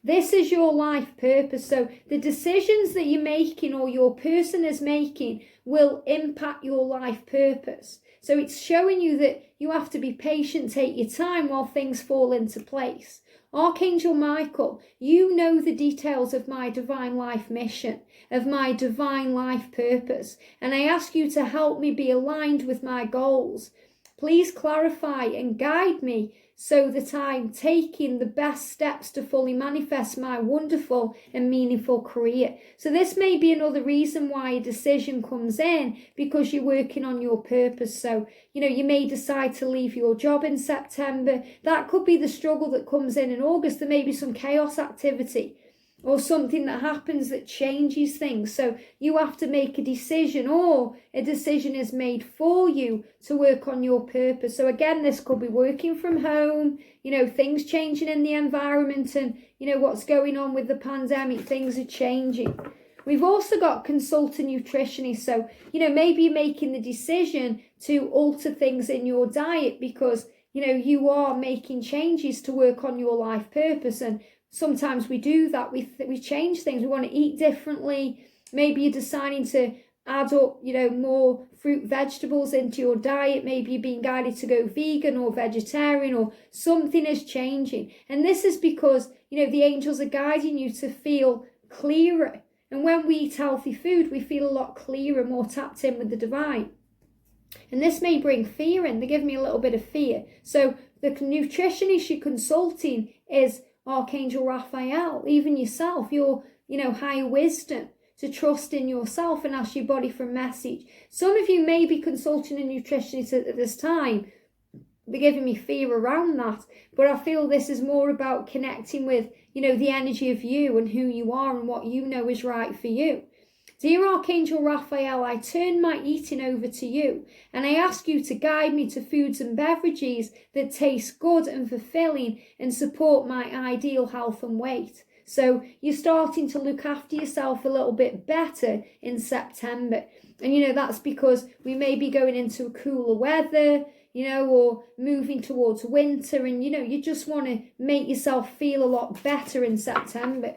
This is your life purpose. So the decisions that you're making or your person is making will impact your life purpose. So it's showing you that you have to be patient, take your time while things fall into place. Archangel Michael, you know the details of my divine life mission, of my divine life purpose, and I ask you to help me be aligned with my goals. Please clarify and guide me so that I'm taking the best steps to fully manifest my wonderful and meaningful career. So this may be another reason why a decision comes in, because you're working on your purpose. So, you may decide to leave your job in September. That could be the struggle that comes in August. There may be some chaos activity or something that happens that changes things. So you have to make a decision, or a decision is made for you to work on your purpose. So again, this could be working from home, things changing in the environment, and what's going on with the pandemic, things are changing. We've also got consultant nutritionist. So, maybe you're making the decision to alter things in your diet because, you are making changes to work on your life purpose. And sometimes we do that. We change things. We want to eat differently. Maybe you're deciding to add up, more fruit, vegetables into your diet. Maybe you're being guided to go vegan or vegetarian, or something is changing. And this is because, the angels are guiding you to feel clearer. And when we eat healthy food, we feel a lot clearer, more tapped in with the divine. And this may bring fear in. They give me a little bit of fear. So the nutritionist you're consulting is Archangel Raphael, even yourself, your, higher wisdom, to trust in yourself and ask your body for a message. Some of you may be consulting a nutritionist at this time. They're giving me fear around that, but I feel this is more about connecting with, the energy of you and who you are and what you know is right for you. Dear Archangel Raphael, I turn my eating over to you, and I ask you to guide me to foods and beverages that taste good and fulfilling and support my ideal health and weight. So you're starting to look after yourself a little bit better in September. And that's because we may be going into cooler weather, or moving towards winter, and you just want to make yourself feel a lot better in September.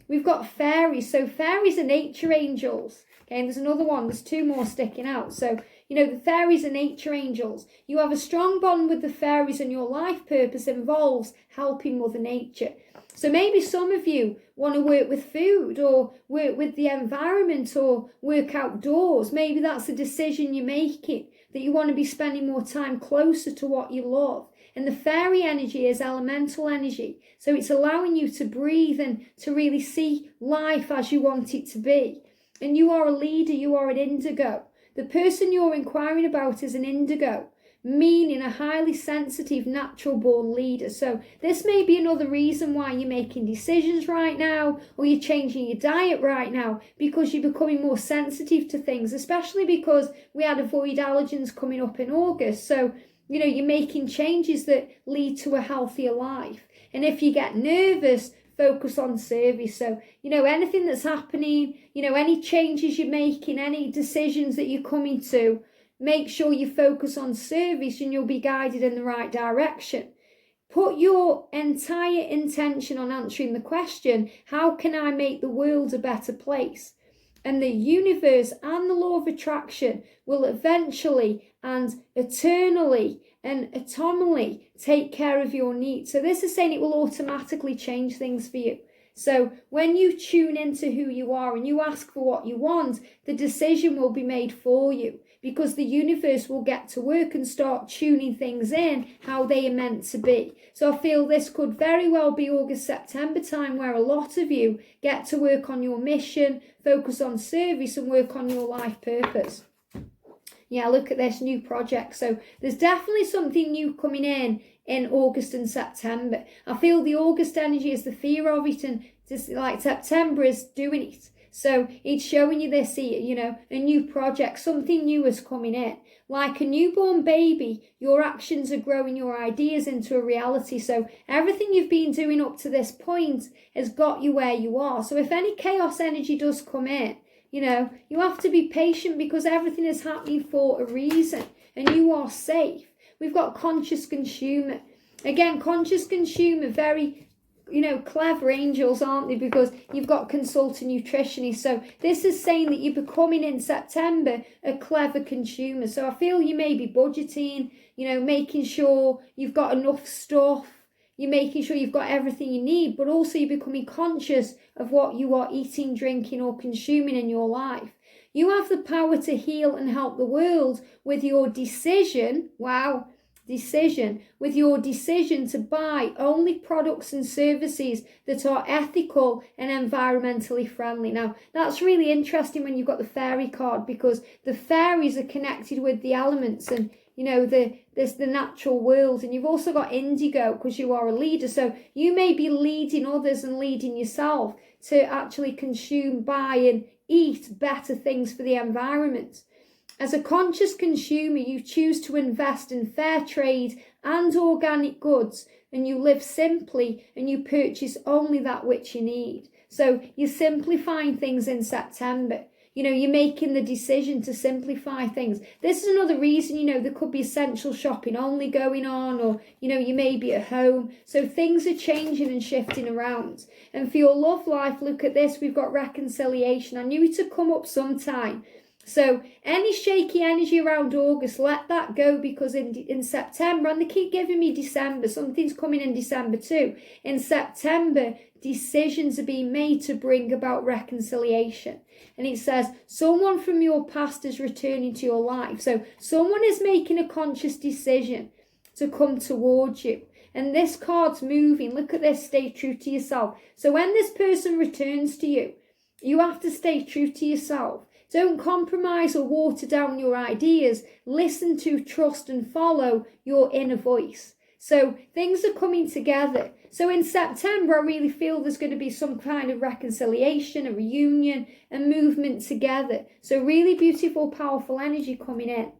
We've got fairies. So fairies are nature angels. Okay, and there's another one. There's two more sticking out. So, the fairies are nature angels. You have a strong bond with the fairies, and your life purpose involves helping Mother Nature. So maybe some of you want to work with food, or work with the environment, or work outdoors. Maybe that's a decision you're making, that you want to be spending more time closer to what you love. And the fairy energy is elemental energy. So it's allowing you to breathe and to really see life as you want it to be. And you are a leader, you are an indigo. The person you're inquiring about is an indigo, meaning a highly sensitive, natural-born leader. So this may be another reason why you're making decisions right now, or you're changing your diet right now, because you're becoming more sensitive to things, especially because we had avoid allergens coming up in August. So, you're making changes that lead to a healthier life. And if you get nervous, focus on service. So, anything that's happening, any changes you're making, any decisions that you're coming to, make sure you focus on service and you'll be guided in the right direction. Put your entire intention on answering the question, how can I make the world a better place? And the universe and the law of attraction will eventually and eternally and atomically take care of your needs. So this is saying it will automatically change things for you. So when you tune into who you are and you ask for what you want, the decision will be made for you, because the universe will get to work and start tuning things in how they are meant to be. So I feel this could very well be August, September time, where a lot of you get to work on your mission, focus on service, and work on your life purpose. Yeah, look at this new project. So there's definitely something new coming in in August and September. I feel the August energy is the fear of it, and just like September is doing it. So it's showing you this, you know, a new project, something new is coming in. Like a newborn baby, your actions are growing your ideas into a reality. So everything you've been doing up to this point has got you where you are. So if any chaos energy does come in, you know, you have to be patient because everything is happening for a reason and you are safe. We've got conscious consumer. Again, conscious consumer, very, you know, clever angels, aren't they? Because you've got consultant nutritionist. So this is saying that you're becoming in September a clever consumer. So I feel you may be budgeting, you know, making sure you've got enough stuff. You're making sure you've got everything you need, but also you're becoming conscious of what you are eating, drinking, or consuming in your life. You have the power to heal and help the world with your decision. Wow. Decision, with your decision to buy only products and services that are ethical and environmentally friendly. Now, that's really interesting when you've got the fairy card, because the fairies are connected with the elements and, you know, there's the natural world, and you've also got indigo because you are a leader. So you may be leading others and leading yourself to actually consume, buy and eat better things for the environment. As a conscious consumer, you choose to invest in fair trade and organic goods, and you live simply and you purchase only that which you need. So you're simplifying things in September. You know, you're making the decision to simplify things. This is another reason, you know, there could be essential shopping only going on, or, you know, you may be at home. So things are changing and shifting around. And for your love life, look at this. We've got reconciliation. I knew it would come up sometime. So any shaky energy around August, let that go, because in September, and they keep giving me December, something's coming in December too. In September, decisions are being made to bring about reconciliation. And it says, someone from your past is returning to your life. So someone is making a conscious decision to come towards you. And this card's moving. Look at this, stay true to yourself. So when this person returns to you, you have to stay true to yourself. Don't compromise or water down your ideas. Listen to, trust and follow your inner voice. So things are coming together. So in September, I really feel there's going to be some kind of reconciliation, a reunion, a movement together. So really beautiful, powerful energy coming in.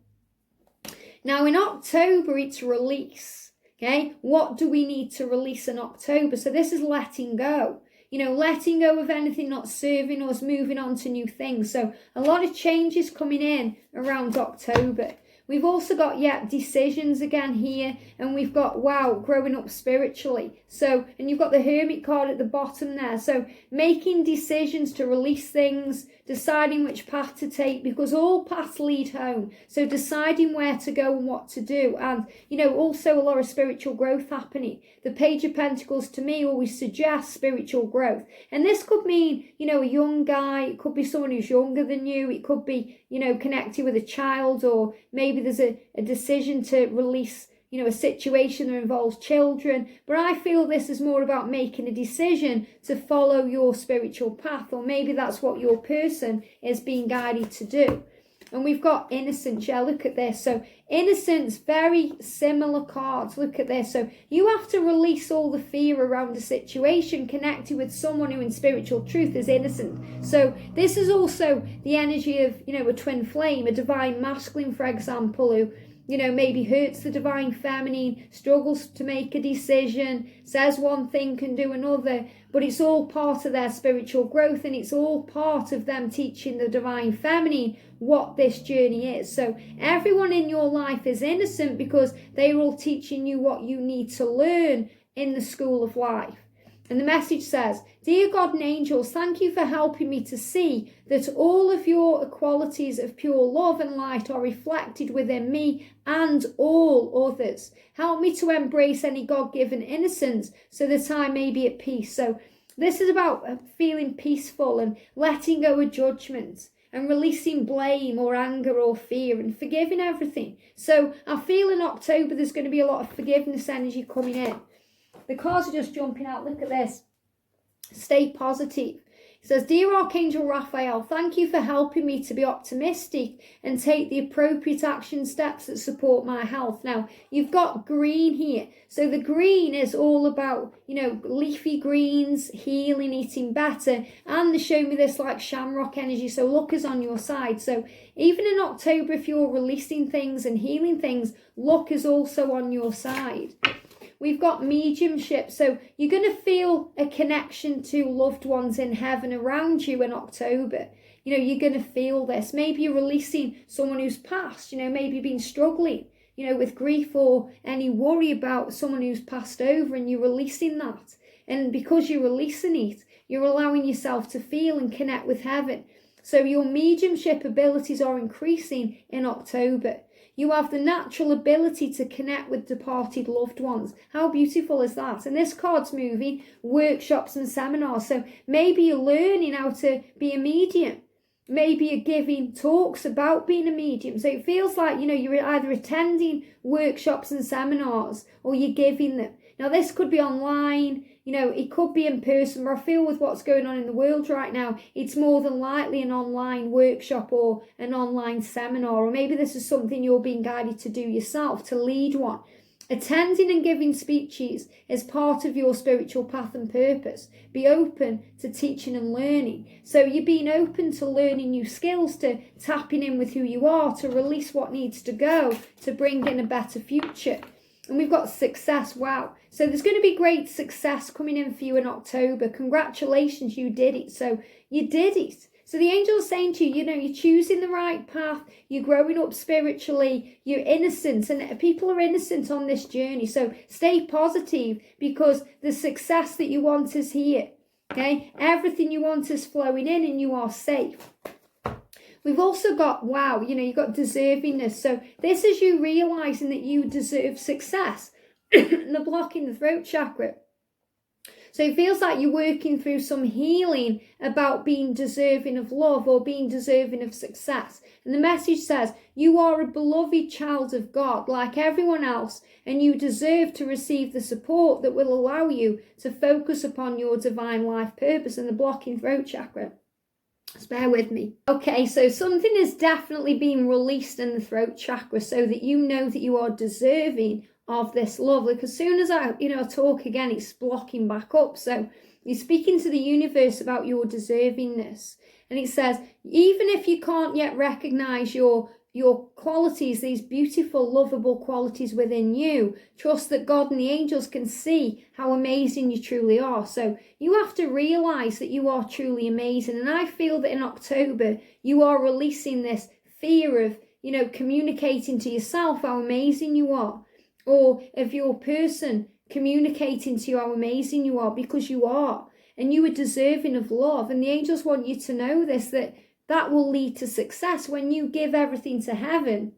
Now in October, it's release. Okay, what do we need to release in October? So this is letting go. You know, letting go of anything not serving us, moving on to new things. So a lot of changes coming in around October. We've also got, decisions again here. And we've got, growing up spiritually. So, and you've got the Hermit card at the bottom there. So making decisions to release things, deciding which path to take, because all paths lead home. So deciding where to go and what to do. And, you know, also a lot of spiritual growth happening. The Page of Pentacles to me always suggests spiritual growth. And this could mean, you know, a young guy. It could be someone who's younger than you. It could be, you know, connected with a child, or maybe there's a decision to release, you know, a situation that involves children. But I feel this is more about making a decision to follow your spiritual path, or maybe that's what your person is being guided to do. And we've got innocence. Yeah, look at this. So innocence, very similar cards. Look at this. So you have to release all the fear around a situation connected with someone who in spiritual truth is innocent. So this is also the energy of, you know, a twin flame, a divine masculine, for example, who, you know, maybe hurts the divine feminine, struggles to make a decision, says one thing, can do another, but it's all part of their spiritual growth, and it's all part of them teaching the divine feminine what this journey is. So everyone in your life is innocent because they're all teaching you what you need to learn in the school of life. And the message says, Dear God and angels, thank you for helping me to see that all of your qualities of pure love and light are reflected within me and all others. Help me to embrace any God-given innocence so that I may be at peace. So this is about feeling peaceful and letting go of judgment and releasing blame or anger or fear and forgiving everything. So I feel in October there's going to be a lot of forgiveness energy coming in. The cards are just jumping out. Look at this. Stay positive. It says, Dear Archangel Raphael, thank you for helping me to be optimistic and take the appropriate action steps that support my health. Now, you've got green here. So the green is all about, leafy greens, healing, eating better. And they show me this like shamrock energy. So luck is on your side. So even in October, if you're releasing things and healing things, luck is also on your side. We've got mediumship, so you're going to feel a connection to loved ones in heaven around you in October. You're going to feel this. Maybe you're releasing someone who's passed, maybe you've been struggling, with grief or any worry about someone who's passed over, and you're releasing that. And because you're releasing it, you're allowing yourself to feel and connect with heaven. So your mediumship abilities are increasing in October. You have the natural ability to connect with departed loved ones. How beautiful is that? And this card's moving workshops and seminars. So maybe you're learning how to be a medium. Maybe you're giving talks about being a medium. So it feels like, you're either attending workshops and seminars or you're giving them. Now, this could be online, it could be in person, but I feel with what's going on in the world right now, it's more than likely an online workshop or an online seminar, or maybe this is something you're being guided to do yourself, to lead one. Attending and giving speeches is part of your spiritual path and purpose. Be open to teaching and learning. So you're being open to learning new skills, to tapping in with who you are, to release what needs to go, to bring in a better future. And we've got success. Wow. So there's going to be great success coming in for you in October. Congratulations, you did it. So you did it. So the angel's saying to you, you're choosing the right path. You're growing up spiritually. You're innocent. And people are innocent on this journey. So stay positive, because the success that you want is here. Okay? Everything you want is flowing in, and you are safe. We've also got, wow, you've got deservingness. So this is you realizing that you deserve success. The block in the throat chakra. So it feels like you're working through some healing about being deserving of love or being deserving of success. And the message says, you are a beloved child of God like everyone else, and you deserve to receive the support that will allow you to focus upon your divine life purpose. And the block in throat chakra. Just bear with me. Okay, so something is definitely being released in the throat chakra so that you know that you are deserving of this love. Like as soon as I talk again, it's blocking back up. So you're speaking to the universe about your deservingness. And it says, even if you can't yet recognize your qualities, these beautiful, lovable qualities within you, trust that God and the angels can see how amazing you truly are. So you have to realize that you are truly amazing. And I feel that in October, you are releasing this fear of, communicating to yourself how amazing you are, or of your person communicating to you how amazing you are, because you are, and you are deserving of love. And the angels want you to know this, that will lead to success. When you give everything to heaven,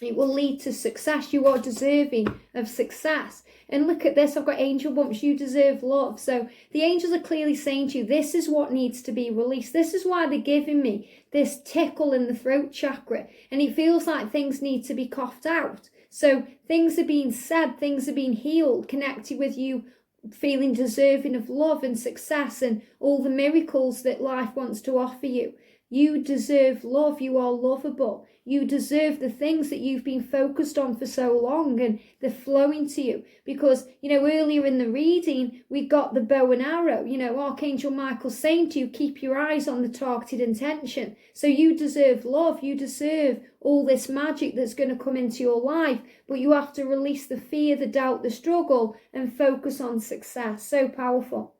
it will lead to success. You are deserving of success. And look at this, I've got angel bumps. You deserve love. So the angels are clearly saying to you, this is what needs to be released. This is why they're giving me this tickle in the throat chakra. And it feels like things need to be coughed out. So things are being said, things are being healed, connected with you feeling deserving of love and success and all the miracles that life wants to offer you. You deserve love. You are lovable. You deserve the things that you've been focused on for so long, and they're flowing to you. Because, earlier in the reading, we got the bow and arrow. Archangel Michael saying to you, keep your eyes on the targeted intention. So you deserve love. You deserve all this magic that's going to come into your life. But you have to release the fear, the doubt, the struggle, and focus on success. So powerful.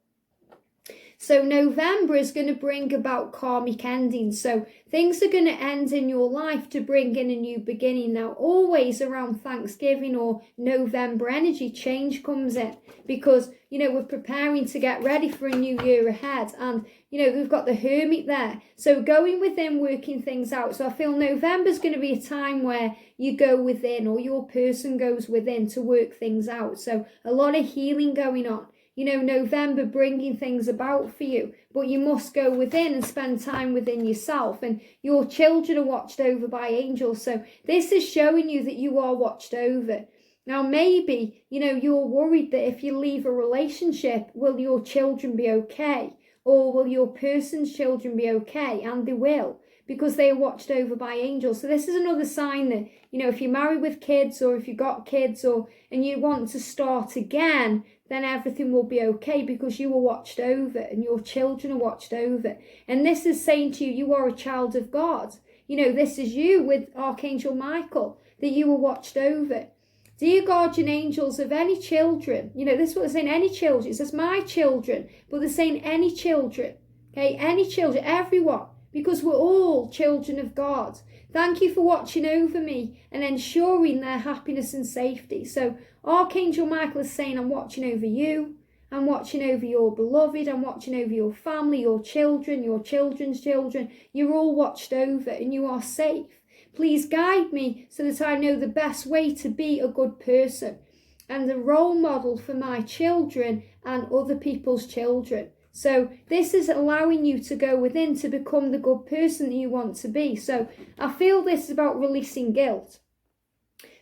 So November is going to bring about karmic endings. So things are going to end in your life to bring in a new beginning. Now, always around Thanksgiving or November energy, change comes in, because, we're preparing to get ready for a new year ahead. And, we've got the Hermit there. So going within, working things out. So I feel November is going to be a time where you go within, or your person goes within to work things out. So a lot of healing going on. November bringing things about for you, but you must go within and spend time within yourself. And your children are watched over by angels. So this is showing you that you are watched over. Now, maybe, you're worried that if you leave a relationship, will your children be okay? Or will your person's children be okay? And they will, because they are watched over by angels. So this is another sign that, if you're married with kids, or if you've got kids, and you want to start again, then everything will be okay, because you are watched over and your children are watched over. And this is saying to you, you are a child of God. This is you with Archangel Michael, that you are watched over. Dear guardian angels of any children, this is what they're saying, any children. It says my children, but they're saying any children. Okay, any children, everyone, because we're all children of God. Thank you for watching over me and ensuring their happiness and safety. So Archangel Michael is saying, I'm watching over you. I'm watching over your beloved. I'm watching over your family, your children, your children's children. You're all watched over and you are safe. Please guide me so that I know the best way to be a good person and a role model for my children and other people's children. So this is allowing you to go within to become the good person that you want to be. So I feel this is about releasing guilt.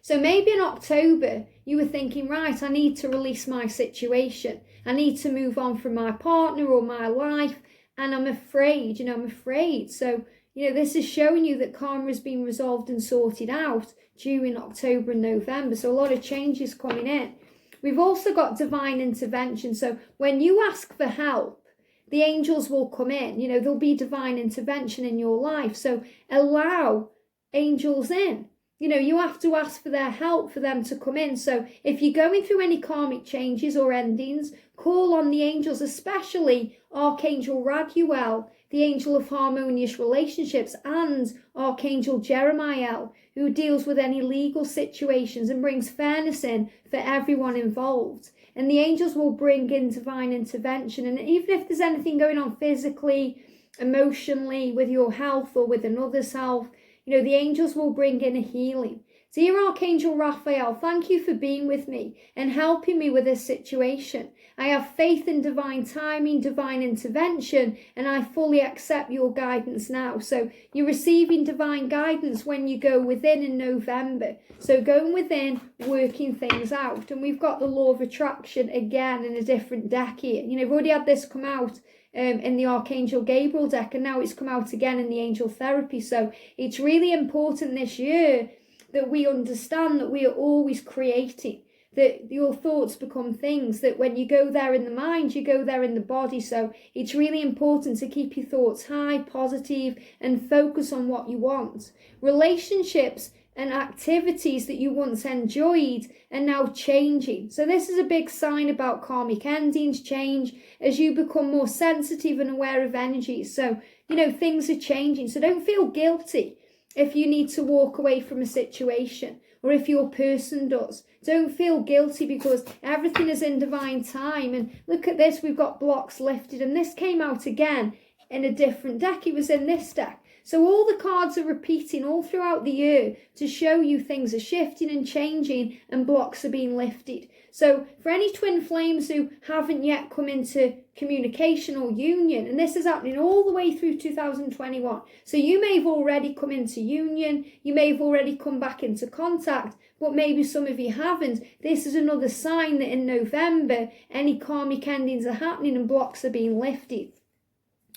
So maybe in October, you were thinking, right, I need to release my situation. I need to move on from my partner or my life. And I'm afraid, I'm afraid. So, this is showing you that karma has been resolved and sorted out during October and November. So a lot of changes coming in. We've also got divine intervention. So when you ask for help, the angels will come in. There'll be divine intervention in your life. So allow angels in. You have to ask for their help for them to come in. So if you're going through any karmic changes or endings, call on the angels, especially Archangel Raphael, the angel of harmonious relationships, and Archangel Jeremiah, who deals with any legal situations and brings fairness in for everyone involved. And the angels will bring in divine intervention. And even if there's anything going on physically, emotionally, with your health or with another's health, the angels will bring in a healing. Dear Archangel Raphael, thank you for being with me and helping me with this situation. I have faith in divine timing, divine intervention, and I fully accept your guidance now. So you're receiving divine guidance when you go within in November. So going within, working things out. And we've got the law of attraction again in a different deck here. We've already had this come out in the Archangel Gabriel deck, and now it's come out again in the angel therapy. So it's really important this year that we understand that we are always creating, that your thoughts become things, that when you go there in the mind, you go there in the body. So it's really important to keep your thoughts high, positive, and focus on what you want. Relationships and activities that you once enjoyed are now changing. So this is a big sign about karmic endings, change, as you become more sensitive and aware of energies. So, things are changing. So don't feel guilty if you need to walk away from a situation, or if your person does. Don't feel guilty, because everything is in divine time. And look at this, we've got blocks lifted, and this came out again in a different deck. It was in this deck. So all the cards are repeating all throughout the year to show you things are shifting and changing and blocks are being lifted. So for any twin flames who haven't yet come into communication or union, and this is happening all the way through 2021. So you may have already come into union, you may have already come back into contact, but maybe some of you haven't. This is another sign that in November, any karmic endings are happening and blocks are being lifted.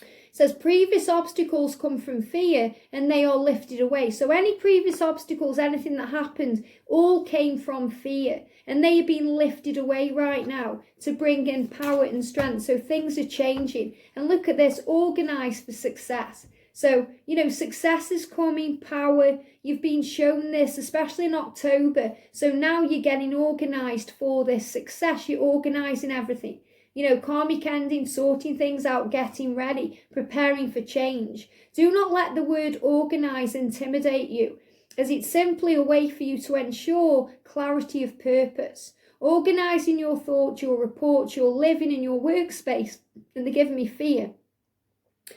It says previous obstacles come from fear and they are lifted away. So any previous obstacles, anything that happened, all came from fear. And they are being lifted away right now to bring in power and strength. So things are changing. And look at this, organised for success. So, success is coming, power. You've been shown this, especially in October. So now you're getting organised for this success. You're organising everything. Karmic ending, sorting things out, getting ready, preparing for change. Do not let the word organise intimidate you, as it's simply a way for you to ensure clarity of purpose. Organising your thoughts, your reports, your living in your workspace, and they're giving me fear.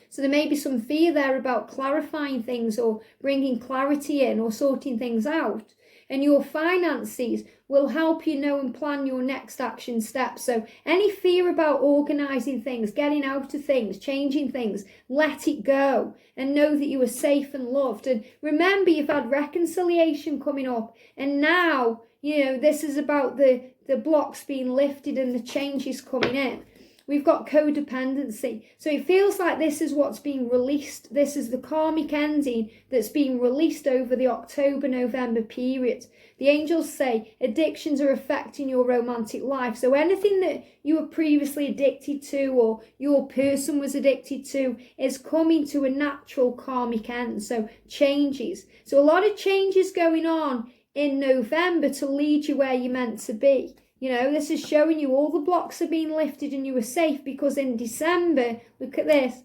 So there may be some fear there about clarifying things or bringing clarity in or sorting things out. And your finances will help you know and plan your next action steps. So any fear about organising things, getting out of things, changing things, let it go and know that you are safe and loved. And remember, you've had reconciliation coming up, and now, this is about the blocks being lifted and the changes coming in. We've got codependency. So it feels like this is what's being released. This is the karmic ending that's being released over the October-November period. The angels say addictions are affecting your romantic life. So anything that you were previously addicted to or your person was addicted to is coming to a natural karmic end. So changes. So a lot of changes going on in November to lead you where you're meant to be. You know, this is showing you all the blocks are being lifted and you are safe, because in December, look at this,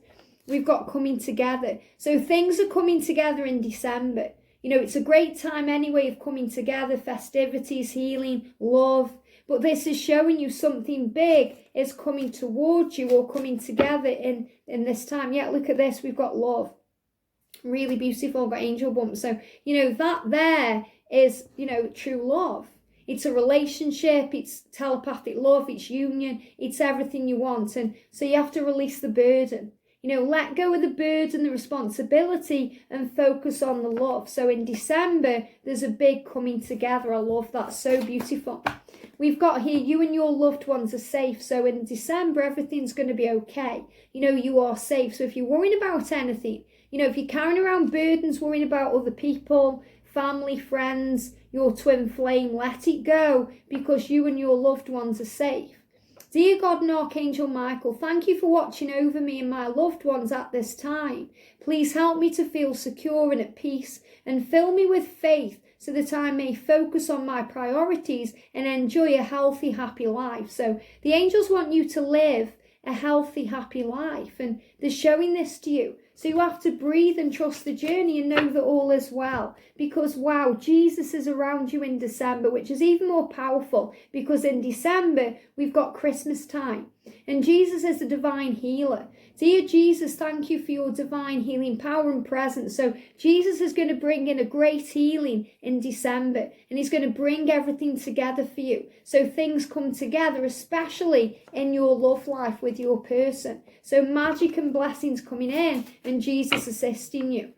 we've got coming together. So things are coming together in December. You know, it's a great time anyway of coming together, festivities, healing, love. But this is showing you something big is coming towards you or coming together in this time. Yeah, look at this. We've got love. Really beautiful. We've got angel bumps. So, you know, that there is, you know, true love. It's a relationship, it's telepathic love, it's union, it's everything you want. And so you have to release the burden. You know, let go of the burden, the responsibility, and focus on the love. So in December, there's a big coming together. I love that. So beautiful. We've got here, you and your loved ones are safe. So in December, everything's going to be okay. You know, you are safe. So if you're worrying about anything, you know, if you're carrying around burdens, worrying about other people, family, friends, your twin flame, let it go, because you and your loved ones are safe. Dear God and Archangel Michael, thank you for watching over me and my loved ones at this time. Please help me to feel secure and at peace, and fill me with faith so that I may focus on my priorities and enjoy a healthy, happy life. So the angels want you to live a healthy, happy life, and they're showing this to you. So you have to breathe and trust the journey and know that all is well. Because, wow, Jesus is around you in December, which is even more powerful, because in December, we've got Christmas time. And Jesus is the divine healer. Dear Jesus, thank you for your divine healing power and presence. So Jesus is going to bring in a great healing in December, and he's going to bring everything together for you. So things come together, especially in your love life with your person. So magic and blessings coming in, and Jesus assisting you.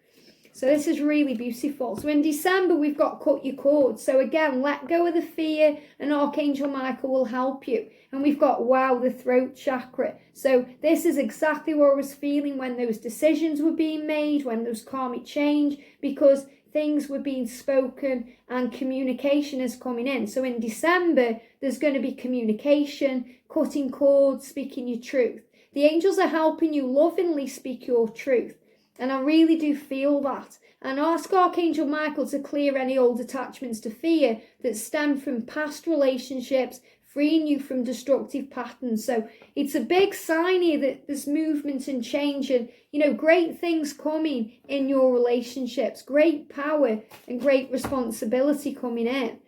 So this is really beautiful. So in December, we've got cut your cords. So again, let go of the fear, and Archangel Michael will help you. And we've got, wow, the throat chakra. So this is exactly what I was feeling when those decisions were being made, when there was karmic change, because things were being spoken and communication is coming in. So in December, there's going to be communication, cutting cords, speaking your truth. The angels are helping you lovingly speak your truth. And I really do feel that. And ask Archangel Michael to clear any old attachments to fear that stem from past relationships, freeing you from destructive patterns. So it's a big sign here that there's movement and change, and, you know, great things coming in your relationships, great power and great responsibility coming in.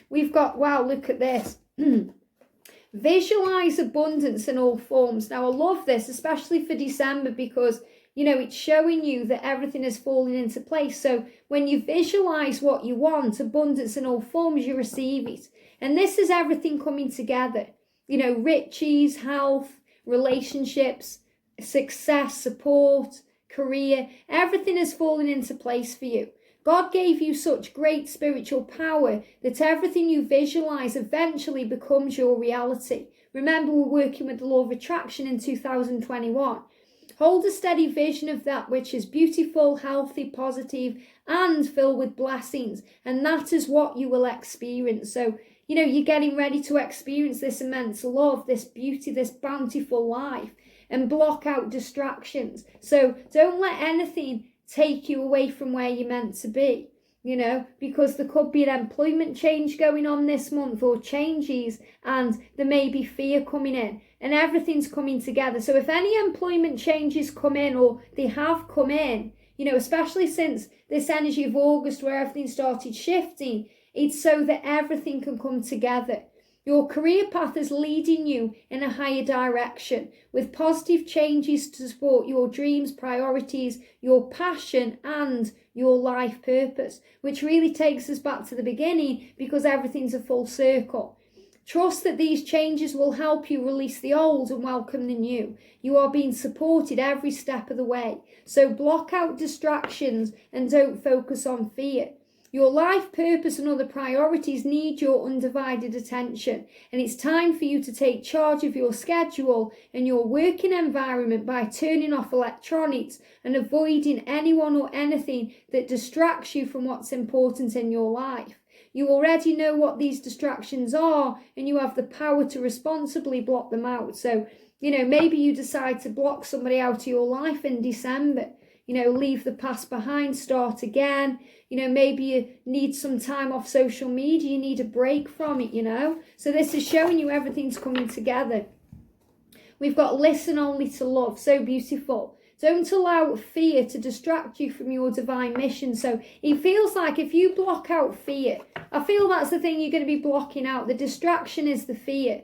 We've got, wow, look at this. Visualize abundance in all forms. Now, I love this, especially for December, because, you know, it's showing you that everything is falling into place. So when you visualize what you want, abundance in all forms, you receive it. And this is everything coming together. You know, riches, health, relationships, success, support, career, everything is falling into place for you. God gave you such great spiritual power that everything you visualize eventually becomes your reality. Remember, we're working with the law of attraction in 2021. Hold a steady vision of that which is beautiful, healthy, positive, and filled with blessings. And that is what you will experience. So, you know, you're getting ready to experience this immense love, this beauty, this bountiful life, and block out distractions. So don't let anything take you away from where you're meant to be, you know, because there could be an employment change going on this month, or changes, and there may be fear coming in, and everything's coming together. So if any employment changes come in, or they have come in, you know, especially since this energy of August where everything started shifting, it's so that everything can come together. Your career path is leading you in a higher direction, with positive changes to support your dreams, priorities, your passion, and your life purpose, which really takes us back to the beginning, because everything's a full circle. Trust that these changes will help you release the old and welcome the new. You are being supported every step of the way. So block out distractions and don't focus on fear. Your life purpose and other priorities need your undivided attention, and it's time for you to take charge of your schedule and your working environment by turning off electronics and avoiding anyone or anything that distracts you from what's important in your life. You already know what these distractions are, and you have the power to responsibly block them out. So, maybe you decide to block somebody out of your life in December. Leave the past behind, start again. Maybe you need some time off social media, you need a break from it, So this is showing you everything's coming together. We've got listen only to love, so beautiful. Don't allow fear to distract you from your divine mission. So it feels like if you block out fear, I feel that's the thing you're going to be blocking out. The distraction is the fear.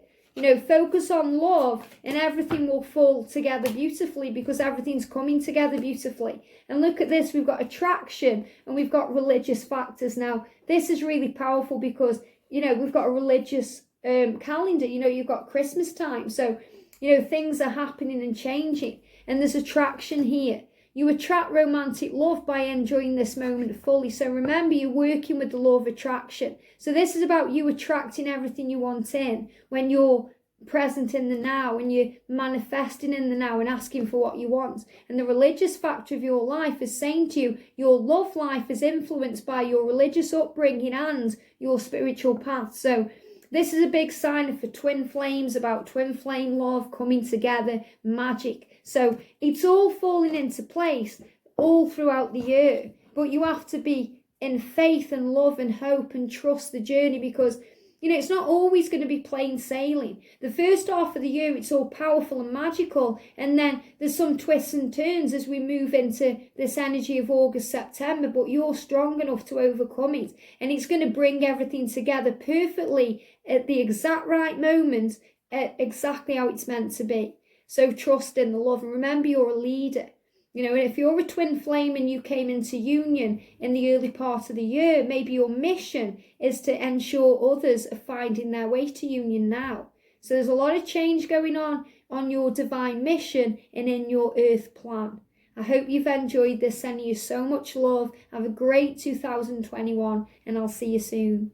Focus on love and everything will fall together beautifully because everything's coming together beautifully. And look at this, we've got attraction and we've got religious factors. Now, this is really powerful because, we've got a religious calendar. You've got Christmas time. So, things are happening and changing. And there's attraction here. You attract romantic love by enjoying this moment fully. So remember, you're working with the law of attraction. So this is about you attracting everything you want in when you're present in the now, when you're manifesting in the now and asking for what you want. And the religious factor of your life is saying to you, your love life is influenced by your religious upbringing and your spiritual path. So this is a big sign for twin flames, about twin flame love coming together, magic. So it's all falling into place all throughout the year. But you have to be in faith and love and hope and trust the journey because, it's not always going to be plain sailing. The first half of the year, it's all powerful and magical. And then there's some twists and turns as we move into this energy of August, September. But you're strong enough to overcome it. And it's going to bring everything together perfectly at the exact right moment, at exactly how it's meant to be. So trust in the love. And remember, you're a leader. And if you're a twin flame and you came into union in the early part of the year, maybe your mission is to ensure others are finding their way to union now. So there's a lot of change going on your divine mission and in your earth plan. I hope you've enjoyed this. Sending you so much love. Have a great 2021 and I'll see you soon.